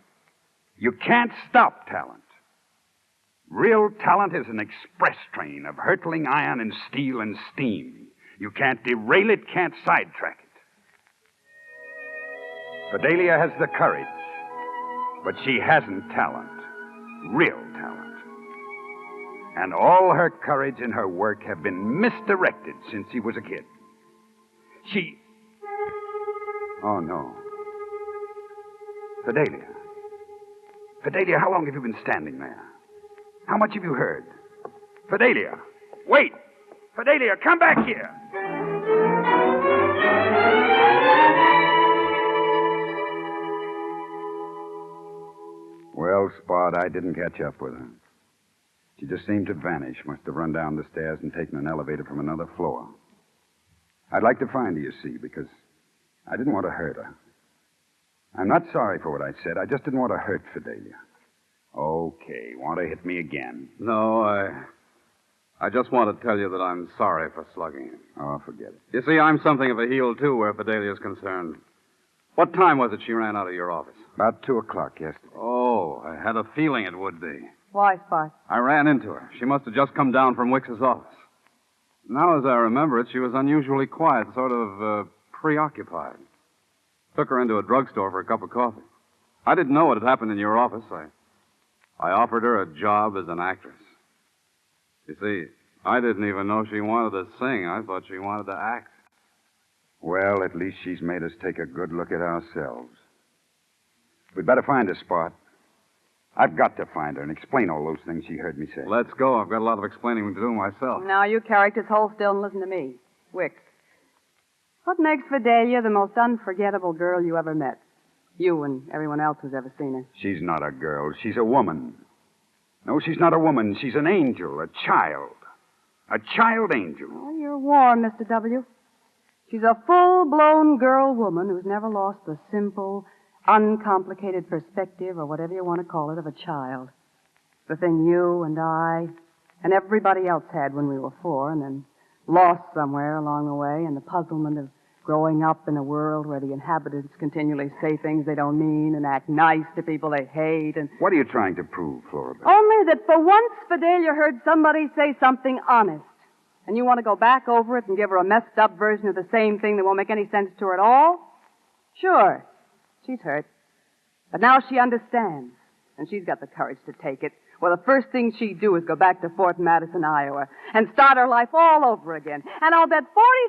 Speaker 8: You can't stop talent. Real talent is an express train of hurtling iron and steel and steam. You can't derail it, can't sidetrack it. Fidelia has the courage, but she hasn't talent. Real talent. And all her courage and her work have been misdirected since she was a kid. Oh, no. Fidelia. Fidelia, how long have you been standing there? How much have you heard? Fidelia, wait! Fidelia, come back here! Well, Spot, I didn't catch up with her. She just seemed to vanish. Must have run down the stairs and taken an elevator from another floor. I'd like to find her, you see, because I didn't want to hurt her. I'm not sorry for what I said. I just didn't want to hurt Fidelia. Okay, want to hit me again?
Speaker 15: No, I just want to tell you that I'm sorry for slugging him.
Speaker 8: Oh, forget it.
Speaker 15: You see, I'm something of a heel, too, where Fidelia's concerned. What time was it she ran out of your office?
Speaker 8: About 2 o'clock yesterday.
Speaker 15: Oh, I had a feeling it would be.
Speaker 14: Why, Spot?
Speaker 15: I ran into her. She must have just come down from Wix's office. Now, as I remember it, she was unusually quiet, sort of preoccupied. Took her into a drugstore for a cup of coffee. I didn't know what had happened in your office. I offered her a job as an actress. You see, I didn't even know she wanted to sing. I thought she wanted to act.
Speaker 8: Well, at least she's made us take a good look at ourselves. We'd better find her, Spot. I've got to find her and explain all those things she heard me say.
Speaker 15: Let's go. I've got a lot of explaining to do myself.
Speaker 14: Now, you characters hold still and listen to me. Wix. What makes Fidelia the most unforgettable girl you ever met? You and everyone else who's ever seen her.
Speaker 8: She's not a girl. She's a woman. No, she's not a woman. She's an angel, a child. A child angel.
Speaker 14: Oh, you're warm, Mr. W. She's a full-blown girl-woman who's never lost the simple, uncomplicated perspective, or whatever you want to call it, of a child. The thing you and I and everybody else had when we were 4 and then lost somewhere along the way in the puzzlement of growing up in a world where the inhabitants continually say things they don't mean and act nice to people they hate and...
Speaker 8: What are you trying to prove, Floribel?
Speaker 14: Only that for once Fidelia heard somebody say something honest And you want to go back over it and give her a messed up version of the same thing that won't make any sense to her at all? Sure. She's hurt. But now she understands. And she's got the courage to take it. Well, the first thing she'd do is go back to Fort Madison, Iowa, and start her life all over again. And I'll bet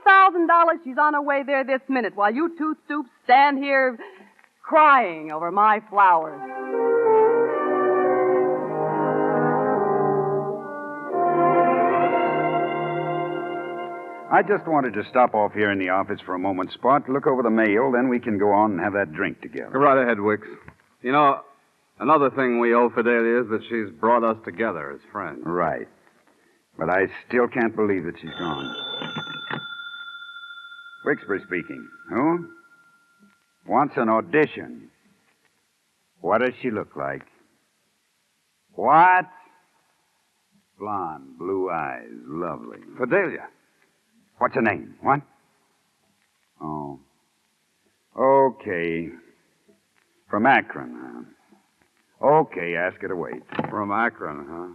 Speaker 14: $40,000 she's on her way there this minute while you two stoops stand here crying over my flowers.
Speaker 8: I just wanted to stop off here in the office for a moment, Spot, look over the mail, then we can go on and have that drink together.
Speaker 15: Go right ahead, Wicks. You know, another thing we owe Fidelia is that she's brought us together as friends.
Speaker 8: Right. But I still can't believe that she's gone. Wixbury speaking. Who? Wants an audition. What does she look like? What? Blonde, blue eyes, lovely.
Speaker 15: Fidelia.
Speaker 8: What's her name? What? Oh. Okay. From Akron, huh? Okay, ask her to wait.
Speaker 15: From Akron, huh?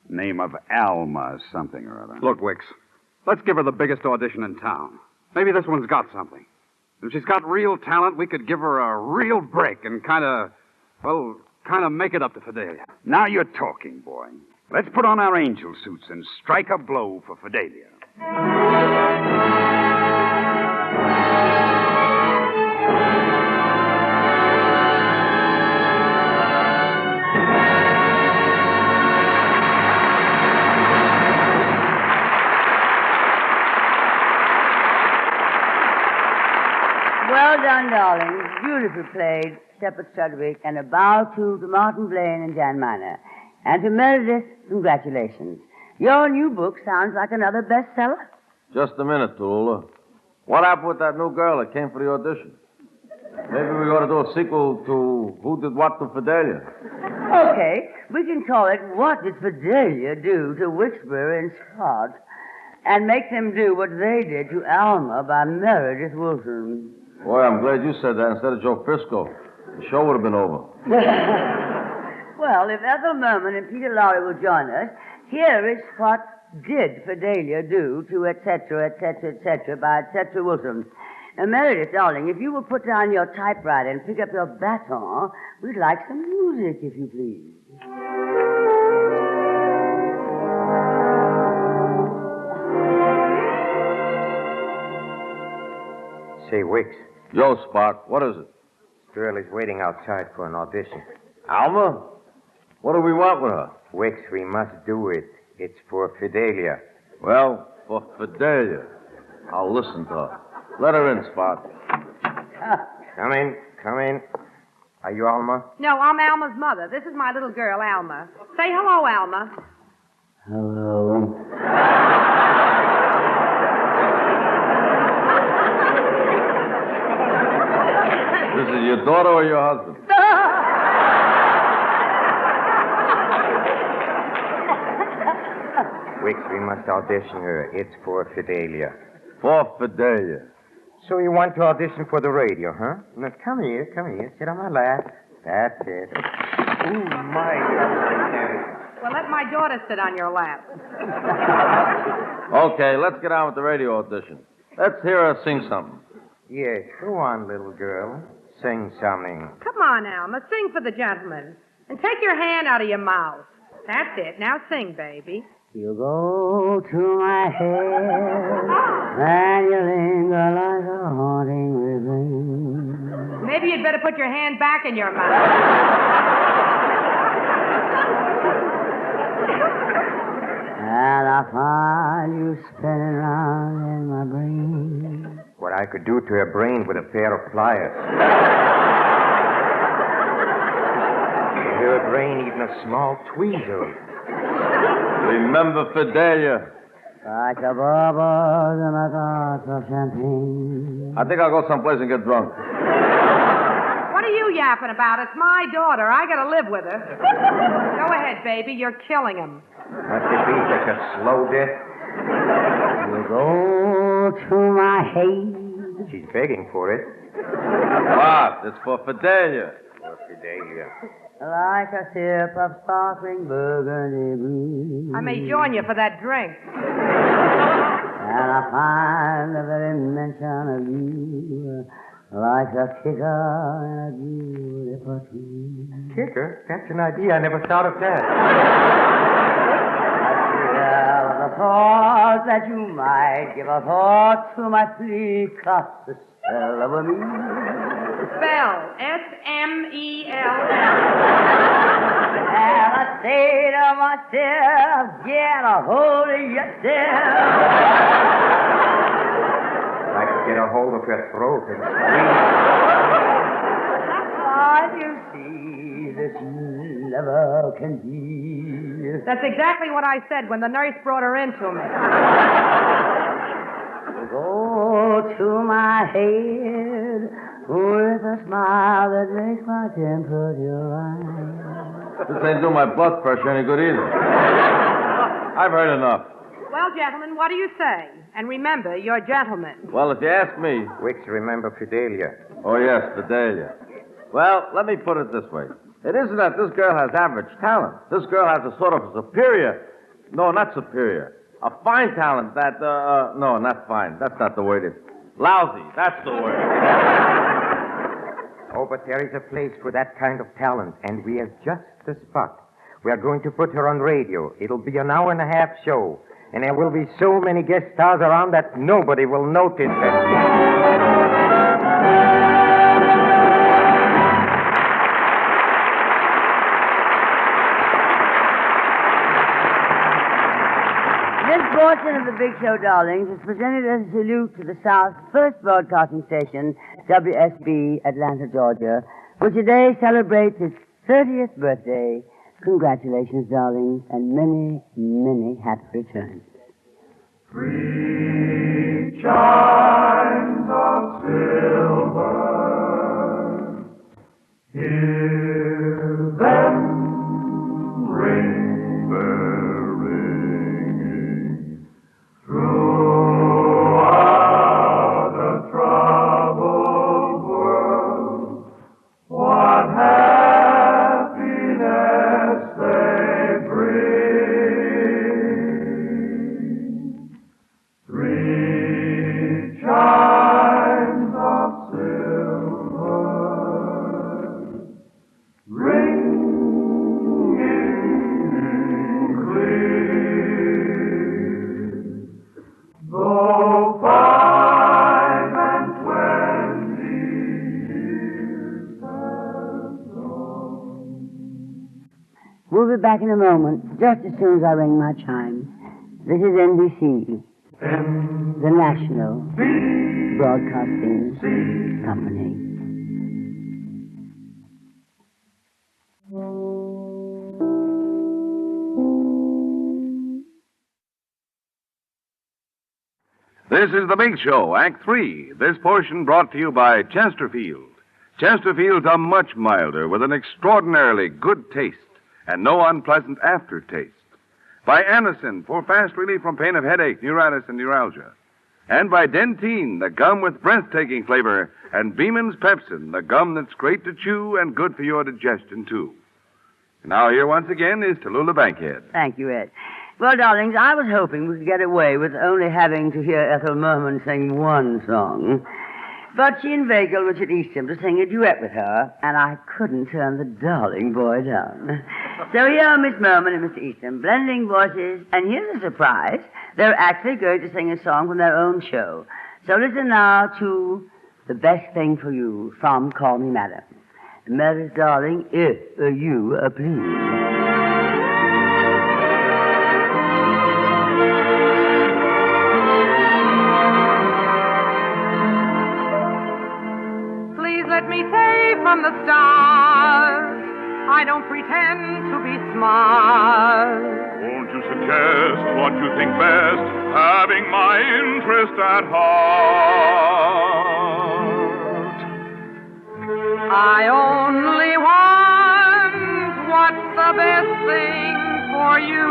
Speaker 8: Name of Alma something or other.
Speaker 15: Look, Wicks, let's give her the biggest audition in town. Maybe this one's got something. If she's got real talent, we could give her a real break and kind of make it up to Fidelia.
Speaker 8: Now you're talking, boy. Let's put on our angel suits and strike a blow for Fidelia.
Speaker 6: Well done, darling. Beautifully played, Shepard Strudwick, and a bow to Martin Blaine and Jan Miner. And to Meredith, congratulations. Your new book sounds like another bestseller.
Speaker 7: Just a minute, Tallulah. What happened with that new girl that came for the audition? Maybe we ought to do a sequel to Who Did What to Fidelia.
Speaker 6: Okay, we can call it What Did Fidelia Do to Wixbury and Scott? And make them do what they did to Alma by Meredith Wilson.
Speaker 7: Boy, I'm glad you said that instead of Joe Frisco. The show would have been over.
Speaker 6: Well, if Ethel Merman and Peter Lorre will join us, here is what did Fidelia do to et cetera, by et cetera Wilson. Now, Meredith, darling, if you will put down your typewriter and pick up your baton, we'd like some music, if you please.
Speaker 9: Say, Wicks.
Speaker 7: Yo, Spot, what is it?
Speaker 9: This girl is waiting outside for an audition.
Speaker 7: Alma? What do we want with her?
Speaker 9: Wicks, we must do it. It's for Fidelia.
Speaker 7: Well, for Fidelia. I'll listen to her. Let her in, Spot.
Speaker 9: Come in. Are you Alma?
Speaker 4: No, I'm Alma's mother. This is my little girl, Alma. Say hello, Alma.
Speaker 3: Hello.
Speaker 7: This is your daughter or your husband?
Speaker 9: Wicks, we must audition her. It's for Fidelia.
Speaker 7: For Fidelia.
Speaker 9: So you want to audition for the radio, huh? Now, come here. Sit on my lap. That's it. Ooh, my.
Speaker 4: Well, let my daughter sit on your lap.
Speaker 7: Okay, let's get on with the radio audition. Let's hear her sing something.
Speaker 9: Yes, go on, little girl. Sing something.
Speaker 4: Come on, Alma. Sing for the gentleman. And take your hand out of your mouth. That's it. Now sing, baby.
Speaker 6: You go to my head, and you linger like a haunting rhythm.
Speaker 4: Maybe you'd better put your hand back in your mouth.
Speaker 6: And I find you spinning round in my brain.
Speaker 9: What I could do to her brain with a pair of pliers. Her brain even a small tweezer.
Speaker 7: Remember Fidelia.
Speaker 6: Like a bubble in a glass of champagne.
Speaker 7: I think I'll go someplace and get drunk.
Speaker 4: What are you yapping about? It's my daughter. I gotta live with her. Go ahead, baby. You're killing him.
Speaker 9: Must it be such a slow death?
Speaker 6: You go to my head.
Speaker 9: She's begging for it.
Speaker 7: What? It's for Fidelia.
Speaker 9: For Fidelia.
Speaker 6: Like a sip of sparkling burgundy brew.
Speaker 4: I may join you for that drink.
Speaker 6: And I find the very mention of you like a kicker in a beautiful tune.
Speaker 9: Kicker? That's an idea. I never thought of that.
Speaker 6: Well, the thought that you might give a thought to my plea cost the spell of a me.
Speaker 4: Spell. S-M-E-L-L.
Speaker 6: And I say to myself, get a hold of yourself.
Speaker 9: I could get a hold of your throat and
Speaker 6: Can't you see this never can be?
Speaker 4: That's exactly what I said when the nurse brought her in to me.
Speaker 6: Go to my head with a smile that makes my temperature rise.
Speaker 7: This ain't doing my blood pressure any good either. I've heard enough.
Speaker 4: Well, gentlemen, what do you say? And remember, you're gentlemen.
Speaker 7: Well, if you ask me...
Speaker 9: Wicks, remember Fidelia.
Speaker 7: Oh, yes, Fidelia. Well, let me put it this way. It isn't that this girl has average talent. This girl has a sort of superior... No, not superior. A fine talent that, no, not fine. That's not the word. It's lousy. That's the word.
Speaker 9: Oh, but there is a place for that kind of talent, and we have just the spot. We are going to put her on radio. It'll be an hour-and-a-half show, and there will be so many guest stars around that nobody will notice it.
Speaker 6: This portion of the Big Show, darlings, is presented as a salute to the South's first broadcasting station, WSB, Atlanta, Georgia, which today celebrates its 30th birthday. Congratulations, darlings, and many, many happy returns.
Speaker 2: Three chimes of silver, hear them ring, they're ringing throughout the troubled world. What happiness they bring. Three chimes of silver, ringing clear. Though 25 years have gone.
Speaker 6: We'll be back in a moment, just as soon as I ring my chime. This is NBC, the National Broadcasting Company.
Speaker 1: This is The Big Show, Act 3. This portion brought to you by Chesterfield. Chesterfield's are much milder with an extraordinarily good taste and no unpleasant aftertaste. By Anacin for fast relief from pain of headache, neuritis, and neuralgia. And by Dentine, the gum with breathtaking flavor, and Beeman's Pepsin, the gum that's great to chew and good for your digestion, too. Now, here once again is Tallulah Bankhead.
Speaker 6: Thank you, Ed. Well, darlings, I was hoping we could get away with only having to hear Ethel Merman sing one song. But she inveigled Richard Eastham to sing a duet with her, and I couldn't turn the darling boy down. So here are Miss Merman and Mr. Eastham blending voices, and here's a surprise. They're actually going to sing a song from their own show. So listen now to The Best Thing for You from Call Me Madam. Meredith, darling, if you please.
Speaker 4: Let me say from the start, I don't pretend to be smart.
Speaker 2: Won't you suggest what you think best, having my interest at heart?
Speaker 4: I only want what's the best thing for you,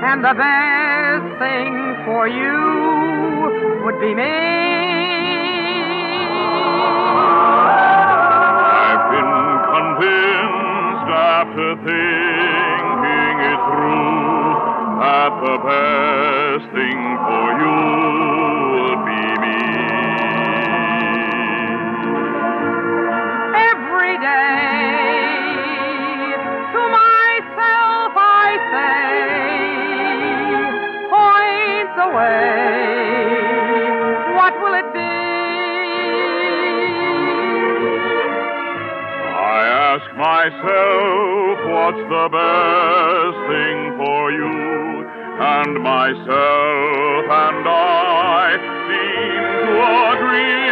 Speaker 4: and the best thing for you would be me.
Speaker 2: Convinced after thinking it through that the best thing for you would be me.
Speaker 4: Every day to myself I say, points away, what will it be?
Speaker 2: I ask myself, what's the best thing for you? And myself and I seem to agree.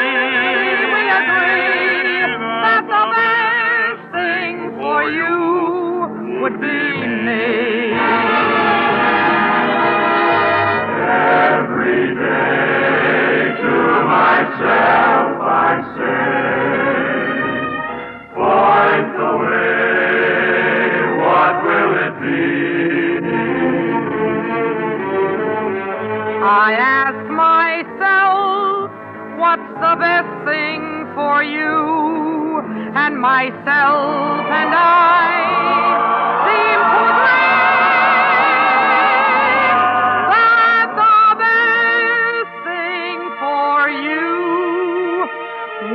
Speaker 4: We agree that the best thing for you would be me.
Speaker 2: Every day to myself I say, point the way, what will it be?
Speaker 4: I ask myself, what's the best thing for you? And myself and I seem to agree that the best thing for you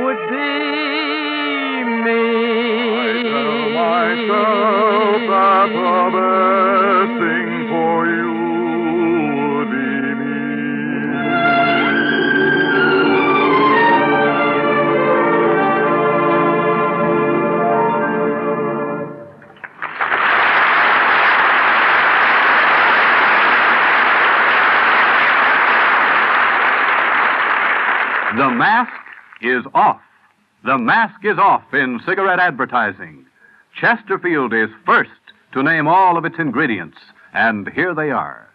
Speaker 4: would be me.
Speaker 2: I tell myself that the best thing for you would be me.
Speaker 13: The mask is off. The mask is off in cigarette advertising. Chesterfield is first to name all of its ingredients, and here they are.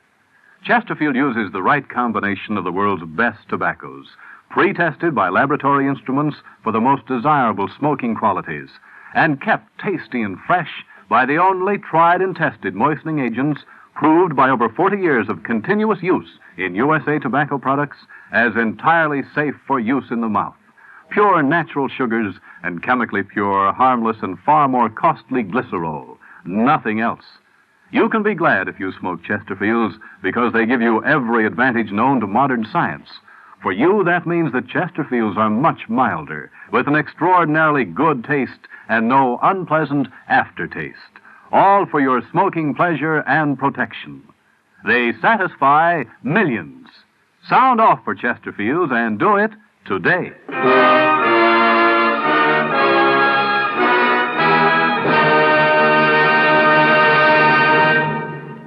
Speaker 13: Chesterfield uses the right combination of the world's best tobaccos, pre-tested by laboratory instruments for the most desirable smoking qualities, and kept tasty and fresh by the only tried and tested moistening agents proved by over 40 years of continuous use in USA tobacco products as entirely safe for use in the mouth. Pure natural sugars and chemically pure, harmless, and far more costly glycerol. Nothing else. You can be glad if you smoke Chesterfields because they give you every advantage known to modern science. For you, that means that Chesterfields are much milder, with an extraordinarily good taste and no unpleasant aftertaste. All for your smoking pleasure and protection. They satisfy millions. Sound off for Chesterfields and do it today.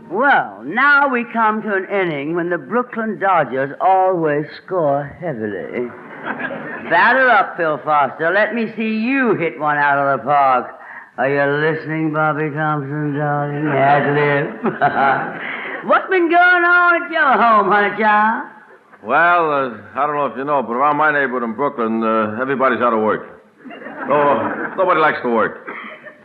Speaker 6: Well, now we come to an inning when the Brooklyn Dodgers always score heavily. Batter up, Phil Foster. Let me see you hit one out of the park. Are you listening, Bobby Thompson, darling? Ad-lib. What's been going on at your home, honey child?
Speaker 7: Well, I don't know if you know, but around my neighborhood in Brooklyn, everybody's out of work. Nobody likes to work.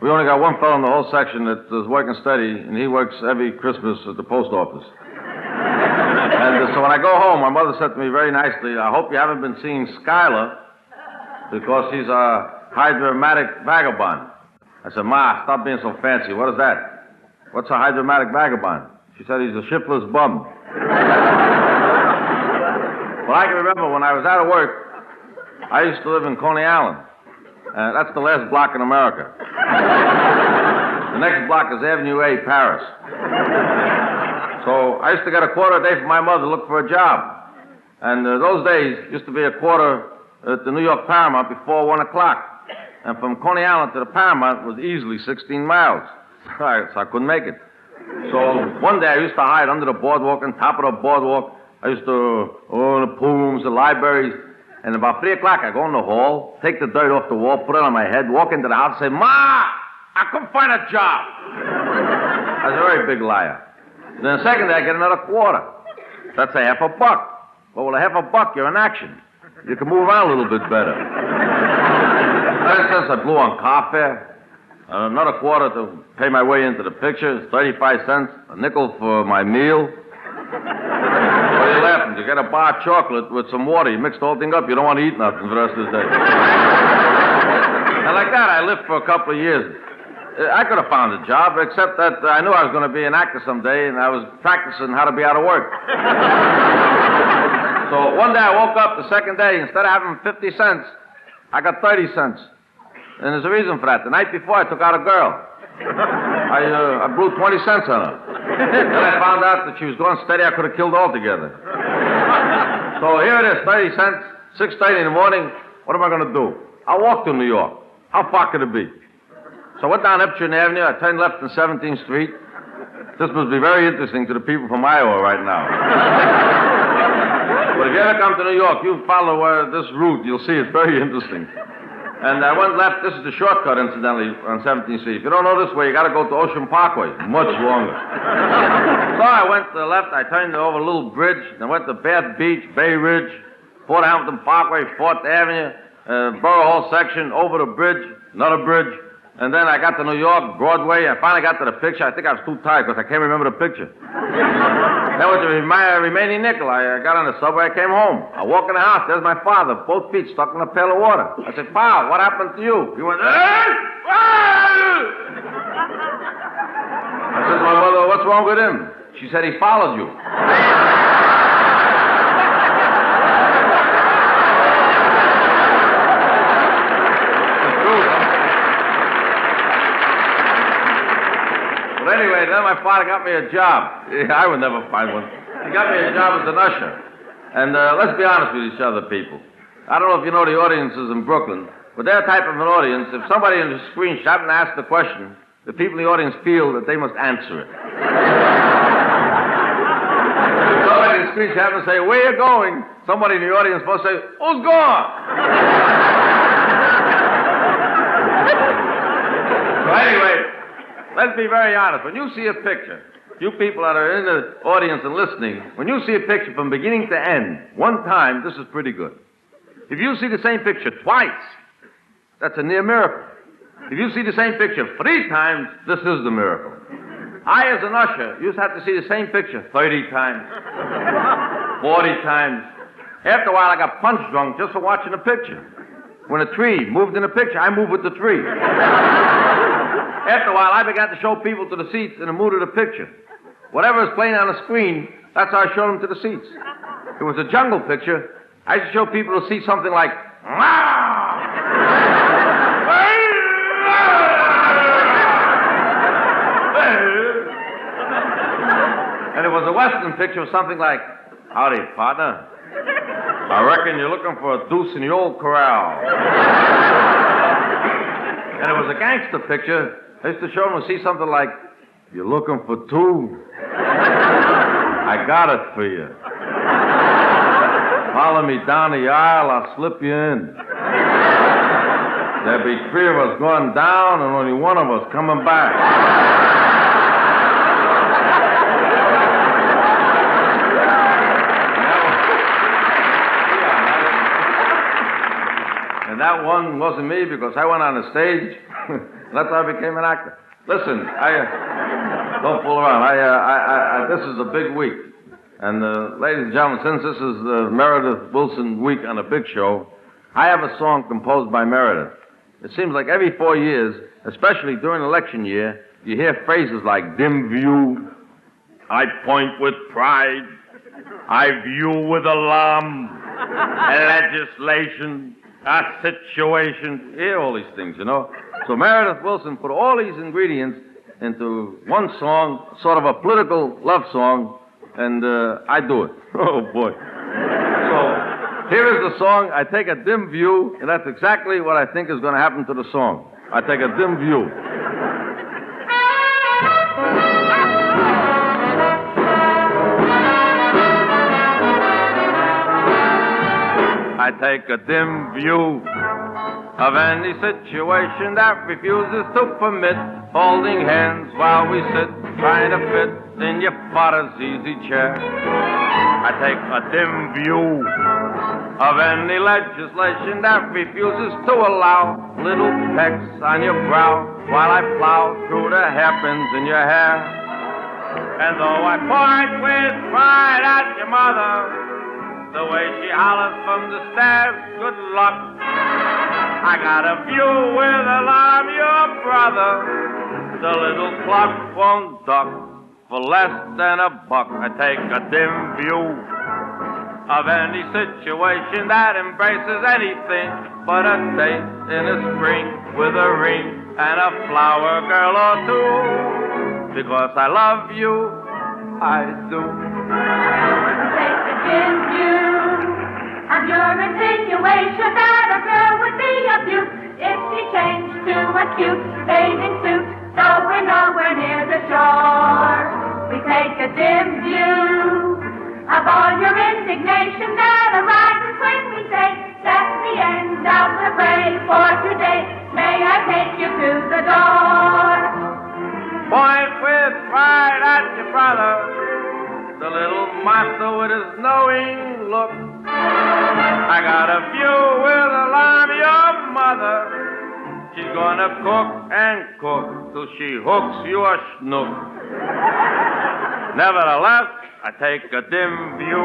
Speaker 7: We only got one fellow in the whole section that is working steady, and he works every Christmas at the post office. And so when I go home, my mother said to me very nicely, I hope you haven't been seeing Skylar, because he's a hydromatic vagabond. I said, Ma, stop being so fancy. What is that? What's a hydromatic vagabond? She said he's a shiftless bum. Well, I can remember when I was out of work, I used to live in Coney Island. That's the last block in America. The next block is Avenue A, Paris. So I used to get a quarter a day from my mother to look for a job. And those days used to be a quarter at the New York Paramount before 1 o'clock. And from Coney Island to the Paramount was easily 16 miles. So I couldn't make it. So one day I used to hide under the boardwalk, on top of the boardwalk. I used to, the pool rooms, the libraries. And about 3 o'clock, I go in the hall, take the dirt off the wall, put it on my head, walk into the house, say, Ma, I couldn't find a job. I was a very big liar. Then the second day, I get another quarter. That's a half a buck. Well, with a half a buck, you're in action. You can move around a little bit better. Cents I blew on car fare. Another quarter to pay my way into the picture. 35 cents. A nickel for my meal. What are you laughing? You get a bar of chocolate with some water. You mix the whole thing up. You don't want to eat nothing for the rest of the day. And like that, I lived for a couple of years. I could have found a job, except that I knew I was going to be an actor someday, and I was practicing how to be out of work. So one day I woke up the second day, instead of having 50 cents, I got 30 cents. And there's a reason for that. The night before, I took out a girl. I blew 20 cents on her. Then I found out that she was going steady. I could have killed altogether. So here it is, 30 cents, 6:30 in the morning. What am I going to do? I'll walk to New York. How far could it be? So I went down Epstein Avenue. I turned left on 17th Street. This must be very interesting to the people from Iowa right now. But if you ever come to New York, you follow this route. You'll see it's very interesting. And I went left. This is the shortcut, incidentally, on 17th Street. If you don't know this way, you got to go to Ocean Parkway. Much longer. So I went to the left. I turned over a little bridge. Then went to Bath Beach, Bay Ridge, Fort Hampton Parkway, 4th Avenue, Borough Hall section, over the bridge, another bridge. And then I got to New York, Broadway. I finally got to the picture. I think I was too tired because I can't remember the picture. Then with the remaining nickel, I got on the subway. I came home. I walk in the house. There's my father, both feet stuck in a pail of water. I said, Pa, what happened to you? He went, I said to my mother, what's wrong with him? She said, he followed you. Anyway, then my father got me a job. I would never find one. He got me a job as an usher. And let's be honest with each other, people. I don't know if you know the audiences in Brooklyn, but their type of an audience, if somebody in the screen shot and asked the question, the people in the audience feel that they must answer it. If somebody in the screen shot and say, where you going? Somebody in the audience must say, who's gone? So anyway, let's be very honest. When you see a picture, you people that are in the audience and listening, when you see a picture from beginning to end, one time, this is pretty good. If you see the same picture twice, that's a near miracle. If you see the same picture 3 times, this is the miracle. I, as an usher, used to have to see the same picture 30 times, 40 times. After a while, I got punch drunk just for watching the picture. When a tree moved in the picture, I moved with the tree. After a while, I began to show people to the seats in the mood of the picture. Whatever is playing on the screen, that's how I showed them to the seats. If it was a jungle picture, I used to show people to see something like, and it was a Western picture of something like, howdy, partner. I reckon you're looking for a deuce in the old corral. And it was a gangster picture. I used to show them to see something like, you're looking for 2? I got it for you. Follow me down the aisle, I'll slip you in. There'll be 3 of us going down and only 1 of us coming back. And that one wasn't me because I went on the stage. That's how I became an actor. Listen, don't fool around. This is a big week. And ladies and gentlemen, since this is the Meredith Wilson week on a big show, I have a song composed by Meredith. It seems like every 4 years, especially during election year, you hear phrases like dim view, I point with pride, I view with alarm, legislation, a situation. You hear all these things, you know. So Meredith Wilson put all these ingredients into one song, sort of a political love song, and I do it. Oh, boy. So here is the song, I take a dim view, and that's exactly what I think is going to happen to the song. I take a dim view. I take a dim view of any situation that refuses to permit holding hands while we sit trying to fit in your father's easy chair. I take a dim view of any legislation that refuses to allow little pecks on your brow while I plow through the hairpins in your hair. And though I point with pride at your mother, the way she hollers from the stairs, good luck. I got a view with alarm your brother.
Speaker 2: The little clock won't duck for less than $1. I take a dim view of any situation that embraces anything but a date in the spring with a ring and a flower girl or two. Because I love you, I do.
Speaker 16: Take a dim view of your insinuation that a girl would be a beaut if she changed to a cute bathing suit. So we're nowhere near the shore. We take a dim view of all your indignation that a ride and swing we take. That's the end of the parade for today. May I take you to the door?
Speaker 2: Point with pride at your brother, the little master with his knowing look. I got a view will alarm your mother. She's gonna cook and cook till she hooks you a snook. Nevertheless, I take a dim view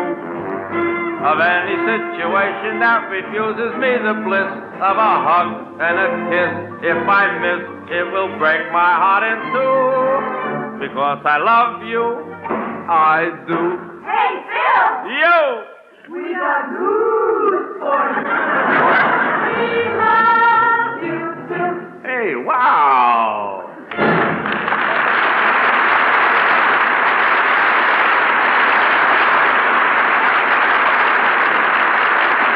Speaker 2: of any situation that refuses me the bliss of a hug and a kiss. If I miss, it will break my heart in two. Because I love you, I do.
Speaker 16: Hey, Phil!
Speaker 2: You!
Speaker 16: We got news for you. We love you too.
Speaker 2: Hey, wow!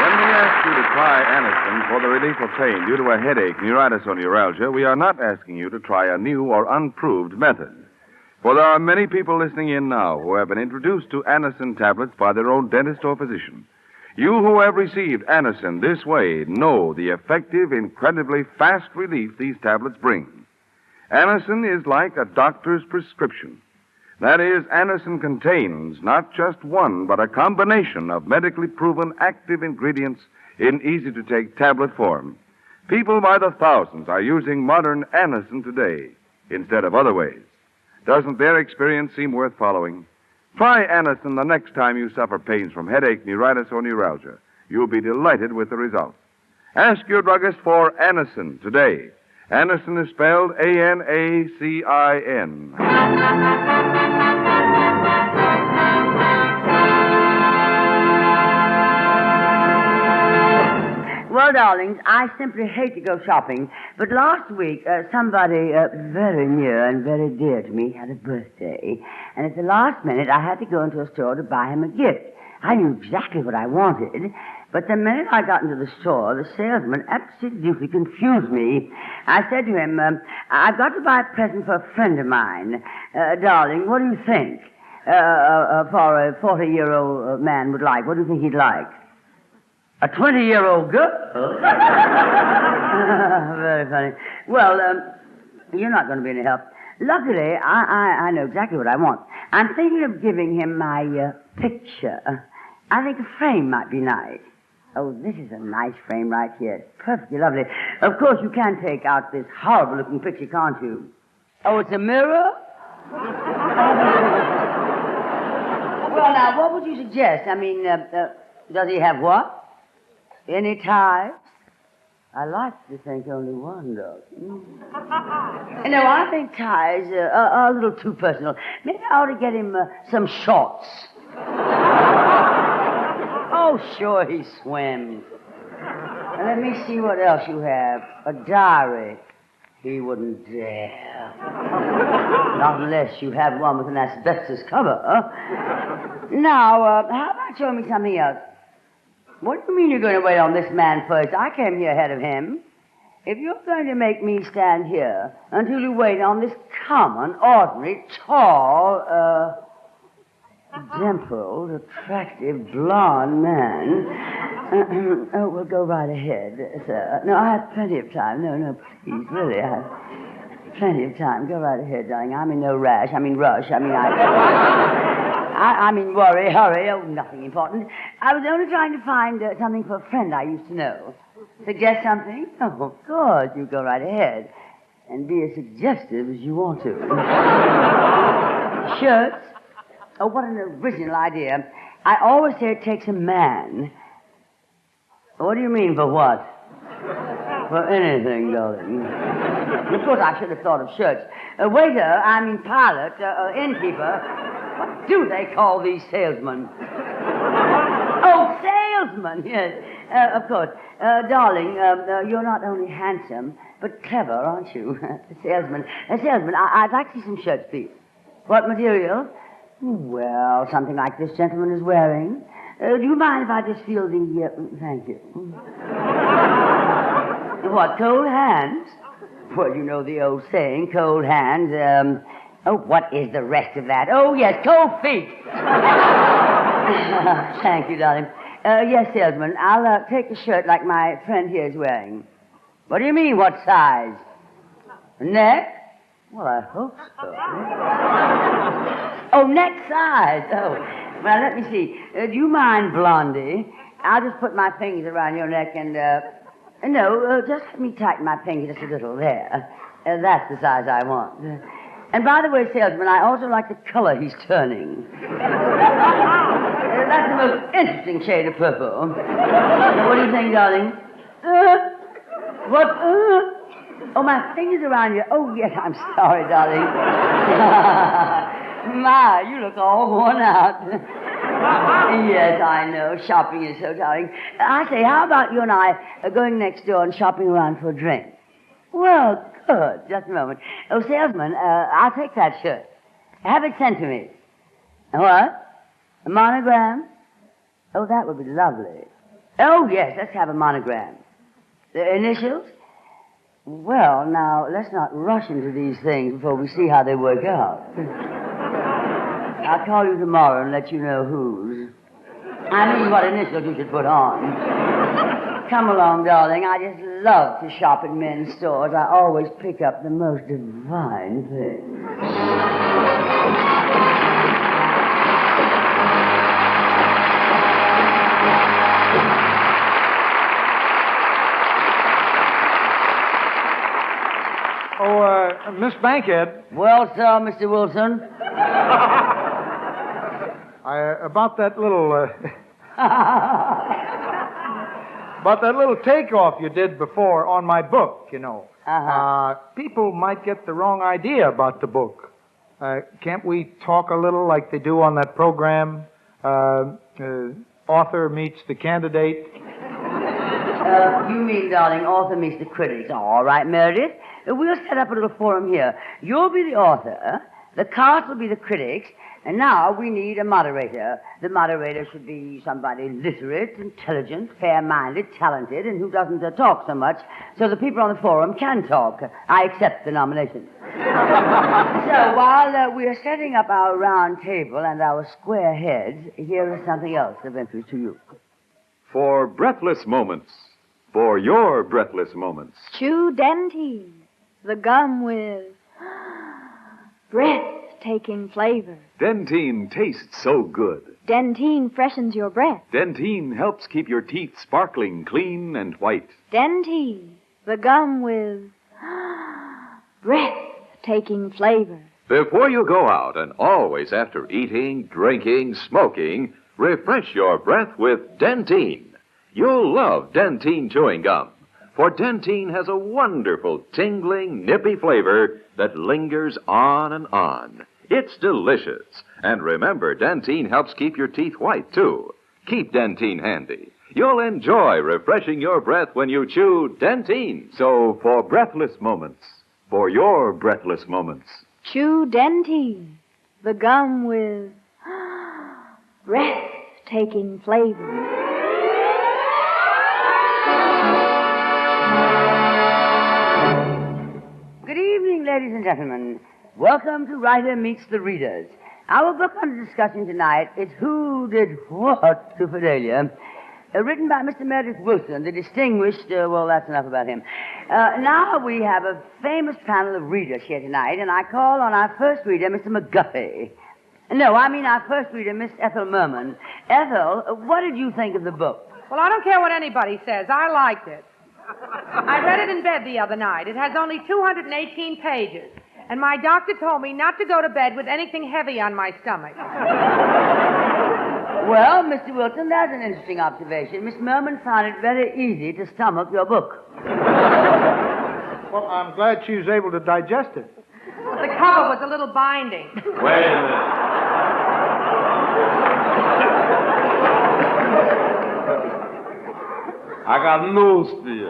Speaker 1: When we ask you to try Anacin for the relief of pain due to a headache, neuritis, or neuralgia, we are not asking you to try a new or unproved method. For there are many people listening in now who have been introduced to Anacin tablets by their own dentist or physician. You who have received Anacin this way know the effective, incredibly fast relief these tablets bring. Anacin is like a doctor's prescription. That is, Anacin contains not just one, but a combination of medically proven active ingredients in easy-to-take tablet form. People by the thousands are using modern Anacin today instead of other ways. Doesn't their experience seem worth following? Try Anacin the next time you suffer pains from headache, neuritis, or neuralgia. You'll be delighted with the results. Ask your druggist for Anacin today. Anacin is spelled A-N-A-C-I-N.
Speaker 6: Well, darlings, I simply hate to go shopping, but last week somebody very near and very dear to me had a birthday, and at the last minute I had to go into a store to buy him a gift. I knew exactly what I wanted, but the minute I got into the store, the salesman absolutely confused me. I said to him, I've got to buy a present for a friend of mine. Darling, what do you think for a 40-year-old man would like? What do you think he'd like? A 20-year-old girl? Very funny. Well, you're not going to be any help. Luckily, I know exactly what I want. I'm thinking of giving him my picture. I think a frame might be nice. Oh, this is a nice frame right here. It's perfectly lovely. Of course, you can take out this horrible-looking picture, can't you? Oh, it's a mirror? Well, now, what would you suggest? I mean, does he have what? Any ties? I like to think only one does. No, I think ties are a little too personal. Maybe I ought to get him some shorts. Oh, sure, he swims. Let me see what else you have. A diary. He wouldn't dare. Not unless you have one with an asbestos cover. Now, how about showing me something else? What do you mean you're going to wait on this man first? I came here ahead of him. If you're going to make me stand here until you wait on this common, ordinary, tall, dimpled, attractive, blonde man... oh, well, go right ahead, sir. No, I have plenty of time. No, please, really, I have plenty of time. Go right ahead, darling. I'm in no rush. I mean, worry, hurry. Oh, nothing important. I was only trying to find something for a friend I used to know. Suggest something? Oh, of course. You go right ahead. And be as suggestive as you want to. Shirts? Oh, what an original idea. I always say it takes a man. What do you mean, for what? For anything, darling. Of course, I should have thought of shirts. Waiter, pilot, innkeeper. What do they call these salesmen? Oh, salesman, yes. Of course. Darling, you're not only handsome, but clever, aren't you? Salesman, I'd like to see some shirts, please. What material? Well, something like this gentleman is wearing. Do you mind if I just feel the... thank you. What, cold hands? Well, you know the old saying, cold hands, what is the rest of that? Oh, yes, cold feet. Thank you, darling. Yes, salesman, I'll take a shirt like my friend here is wearing. What do you mean, what size? Neck? Well, I hope so. Oh, neck size. Oh, well, let me see. Do you mind, Blondie? I'll just put my fingers around your neck and, no, just let me tighten my finger just a little there. That's the size I want. And by the way, salesman, I also like the color he's turning. That's the most interesting shade of purple. What do you think, darling? What? Oh, my finger's around you. Oh, yes, I'm sorry, darling. My, you look all worn out. Yes, I know. Shopping is so tiring. I say, how about you and I going next door and shopping around for a drink? Well, good. Just a moment. Oh, salesman, I'll take that shirt. Have it sent to me. What? A monogram? Oh, that would be lovely. Oh, yes, let's have a monogram. The initials? Well, now, let's not rush into these things before we see how they work out. I'll call you tomorrow and let you know whose. I mean what initials you should put on. Come along, darling. I just love to shop in men's stores. I always pick up the most divine things.
Speaker 17: Miss Bankhead.
Speaker 6: Well, sir, Mr. Wilson.
Speaker 17: About that little... about that little takeoff you did before on my book, you know. People might get the wrong idea about the book. Can't we talk a little like they do on that program? Author meets the candidate.
Speaker 6: You mean, darling, author meets the critics. All right, Meredith. We'll set up a little forum here. You'll be the author, the cast will be the critics, and now we need a moderator. The moderator should be somebody literate, intelligent, fair-minded, talented, and who doesn't talk so much, so the people on the forum can talk. I accept the nomination. So while we're setting up our round table and our square heads, here is something else of interest to you.
Speaker 18: For breathless moments, for your breathless moments.
Speaker 19: Chew Dentine, the gum with breathtaking flavor.
Speaker 18: Dentine tastes so good.
Speaker 19: Dentine freshens your breath.
Speaker 18: Dentine helps keep your teeth sparkling, clean, and white.
Speaker 19: Dentine, the gum with breathtaking flavor.
Speaker 18: Before you go out, and always after eating, drinking, smoking, refresh your breath with Dentine. You'll love Dentine chewing gum, for Dentine has a wonderful, tingling, nippy flavor that lingers on and on. It's delicious. And remember, Dentine helps keep your teeth white, too. Keep Dentine handy. You'll enjoy refreshing your breath when you chew Dentine. So, for breathless moments, for your breathless moments,
Speaker 19: Chew Dentine, the gum with breathtaking flavor.
Speaker 6: Good evening, ladies and gentlemen. Welcome to Writer Meets the Readers. Our book under discussion tonight is Who Did What to Fidelia, written by Mr. Meredith Wilson, the distinguished, well, that's enough about him. Now we have a famous panel of readers here tonight, and I call on our first reader, Mr. McGuffey. No, I mean our first reader, Miss Ethel Merman. Ethel, what did you think of the book?
Speaker 4: Well, I don't care what anybody says. I liked it. I read it in bed the other night. It has only 218 pages. And my doctor told me not to go to bed with anything heavy on my stomach.
Speaker 6: Well, Mr. Wilson, that's an interesting observation. Miss Merman found it very easy to stomach your book.
Speaker 17: Well, I'm glad she was able to digest it.
Speaker 4: The cover was a little binding.
Speaker 7: Wait a minute. I got news for you.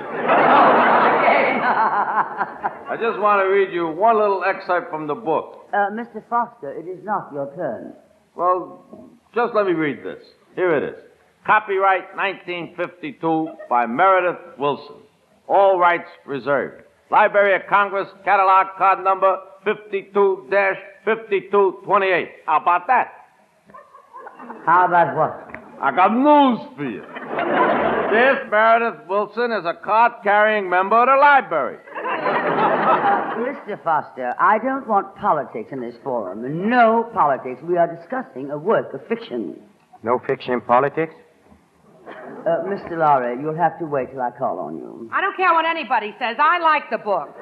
Speaker 7: I just want to read you one little excerpt from the book.
Speaker 6: Mr. Foster, it is not your turn.
Speaker 7: Well, just let me read this. Here it is. Copyright 1952 by Meredith Wilson. All rights reserved. Library of Congress, catalog card number 52-5228. How about that?
Speaker 6: How about what?
Speaker 7: I got news for you. This Meredith Wilson is a card-carrying member of the library.
Speaker 6: Mr. Foster, I don't want politics in this forum. No politics. We are discussing a work of fiction.
Speaker 9: No fiction in politics?
Speaker 6: Mr. Lowry, you'll have to wait till I call on you.
Speaker 4: I don't care what anybody says. I like the book.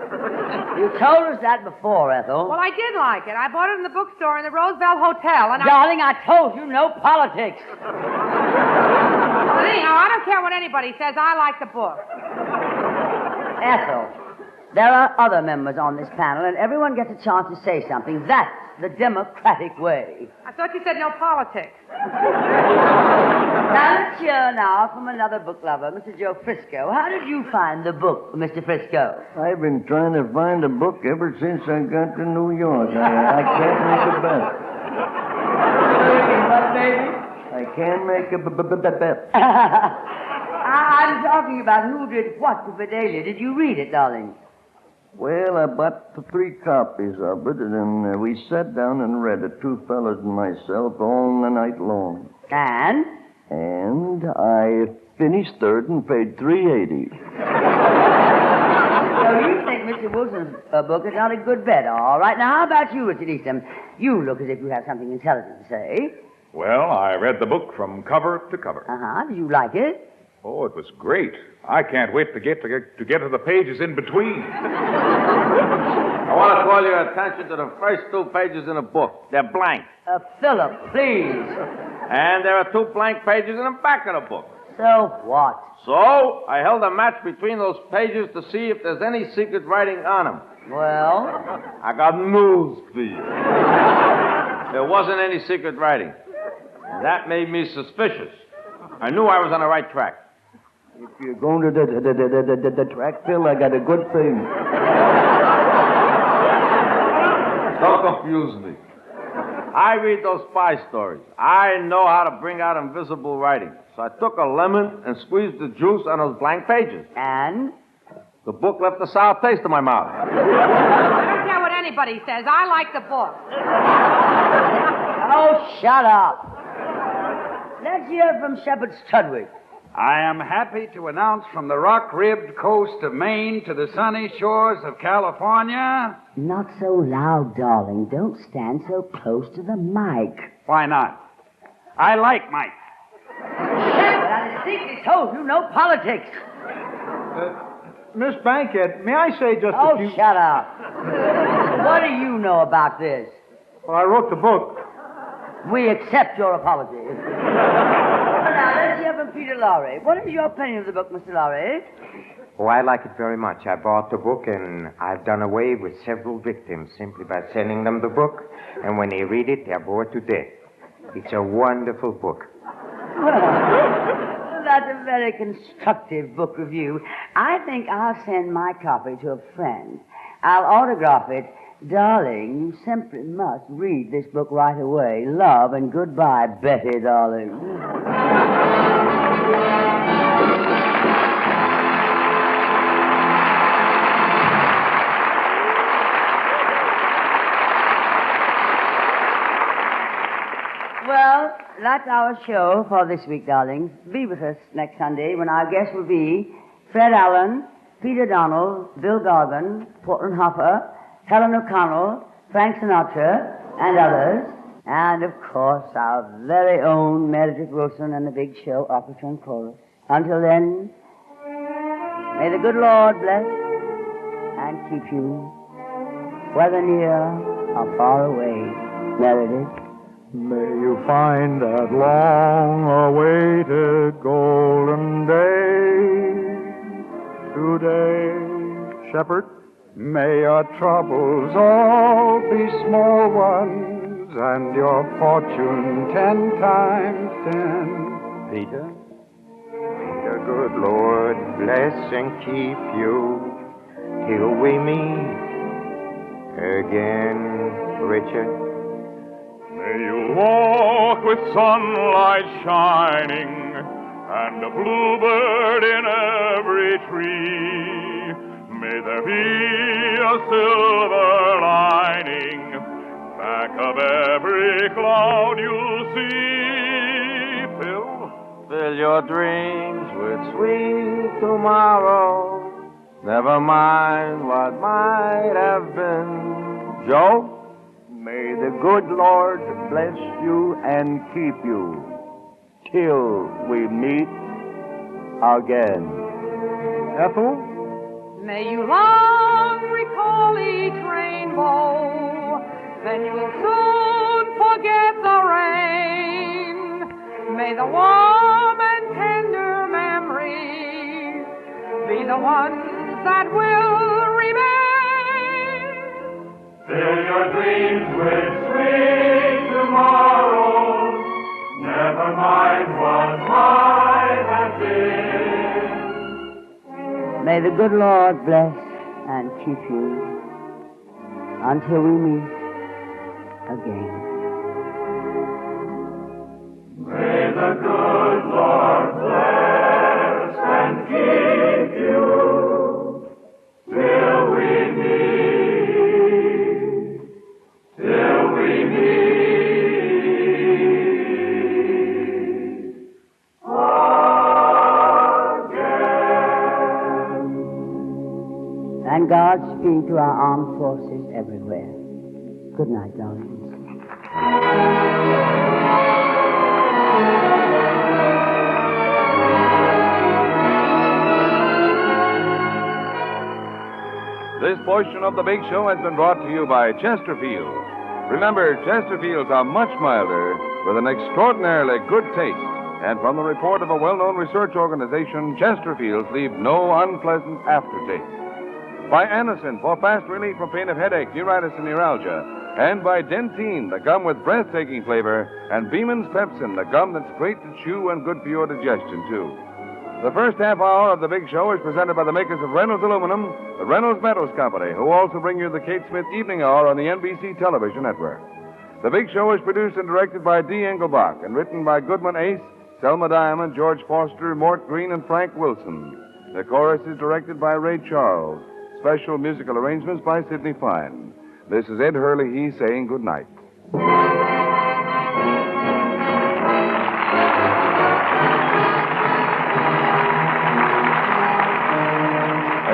Speaker 6: You told us that before, Ethel.
Speaker 4: Well, I did like it. I bought it in the bookstore in the Roosevelt Hotel, and
Speaker 6: Darling, I told you no politics.
Speaker 4: Well, anyhow, I don't care what anybody says. I like the book.
Speaker 6: Ethel, there are other members on this panel, and everyone gets a chance to say something. That's the democratic way.
Speaker 4: I thought you said no politics.
Speaker 6: Now, let's hear now from another book lover, Mr. Joe Frisco. How did you find the book, Mr. Frisco?
Speaker 3: I've been trying to find a book ever since I got to New York. I can't make a bet.
Speaker 6: What, baby?
Speaker 3: I can't make a bet.
Speaker 6: I'm talking about who did what to Fidelia. Did you read it, darling?
Speaker 3: Well, I bought 3 copies of it, and then we sat down and read it, 2 fellas and myself, all the night long.
Speaker 6: And?
Speaker 3: And I finished third and paid $3.80.
Speaker 6: So you think Mr. Wilson's book is not a good bet, all right. Now, how about you, Richard Eastham? You look as if you have something intelligent to say.
Speaker 5: Well, I read the book from cover to cover.
Speaker 6: Uh-huh. Did you like it?
Speaker 5: Oh, it was great. I can't wait to get to the pages in between.
Speaker 7: I want to call your attention to the first 2 pages in the book. They're blank.
Speaker 6: Philip, please.
Speaker 7: And there are 2 blank pages in the back of the book.
Speaker 6: So what?
Speaker 7: So, I held a match between those pages to see if there's any secret writing on them.
Speaker 6: Well?
Speaker 7: I got news for you. There wasn't any secret writing. And that made me suspicious. I knew I was on the right track.
Speaker 3: If you're going to the track, Phil, I got a good thing.
Speaker 7: Don't confuse me. I read those spy stories. I know how to bring out invisible writing. So I took a lemon and squeezed the juice on those blank pages.
Speaker 6: And?
Speaker 7: The book left a sour taste in my mouth.
Speaker 4: I don't care what anybody says. I like the book.
Speaker 6: Oh, shut up. Let's hear from Shepard Studwick.
Speaker 8: I am happy to announce from the rock-ribbed coast of Maine to the sunny shores of California.
Speaker 6: Not so loud, darling. Don't stand so close to the mic.
Speaker 8: Why not? I like Mike.
Speaker 6: But I distinctly told you no politics.
Speaker 17: Miss Bankhead, may I say just
Speaker 6: Oh,
Speaker 17: a few...
Speaker 6: shut up. What do you know about this?
Speaker 17: Well, I wrote the book.
Speaker 6: We accept your apology. Now, let's hear from Peter Lowry. What is your opinion of the book, Mr. Lowry?
Speaker 9: Oh, I like it very much. I bought the book, and I've done away with several victims simply by sending them the book. And when they read it, they're bored to death. It's a wonderful book.
Speaker 6: Well, that's a very constructive book review. I think I'll send my copy to a friend. I'll autograph it. Darling, you simply must read this book right away. Love and goodbye, Betty, darling. Well, that's our show for this week, darling. Be with us next Sunday when our guests will be Fred Allen, Peter Donald, Bill Gargan, Portland Hopper, Helen O'Connell, Frank Sinatra, and others. And, of course, our very own Meredith Wilson and the Big Show Orchestra and Chorus. Until then, may the good Lord bless and keep you, whether near or far away, Meredith.
Speaker 2: May you find that long-awaited golden day today. Shepherd?
Speaker 13: May your troubles all be small ones, and your fortune 10 times 10.
Speaker 9: Peter? The good Lord bless and keep you till we meet again, Richard.
Speaker 2: May you walk with sunlight shining and a bluebird in every tree. May there be a silver lining back of every cloud you see.
Speaker 7: Fill your dreams with sweet tomorrow. Never mind what might have been.
Speaker 3: Joe, may the good Lord bless you and keep you till we meet again. Ethel?
Speaker 4: May you long recall each rainbow, then you'll soon forget the rain. May the warm and tender memories be the ones that will remain.
Speaker 2: Fill your dreams with sweet tomorrows. Never mind what might have been.
Speaker 6: May the good Lord bless and keep you until we meet again.
Speaker 2: May the good Lord bless and keep you till we meet again.
Speaker 6: And Godspeed to our armed forces everywhere. Good night, darlings.
Speaker 1: This portion of the Big Show has been brought to you by Chesterfield. Remember, Chesterfields are much milder with an extraordinarily good taste. And from the report of a well-known research organization, Chesterfields leave no unpleasant aftertaste. By Anacin for fast relief from pain of headache, neuritis, and neuralgia. And by Dentine, the gum with breathtaking flavor, and Beeman's Pepsin, the gum that's great to chew and good for your digestion, too. The first half hour of the Big Show is presented by the makers of Reynolds Aluminum, the Reynolds Metals Company, who also bring you the Kate Smith Evening Hour on the NBC Television Network. The Big Show is produced and directed by D. Engelbach and written by Goodman Ace, Selma Diamond, George Foster, Mort Green, and Frank Wilson. The chorus is directed by Ray Charles. Special musical arrangements by Sidney Fine. This is Ed Hurley, he saying good night.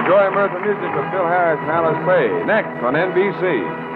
Speaker 1: Enjoy American music with Phil Harris and Alice Faye next on NBC.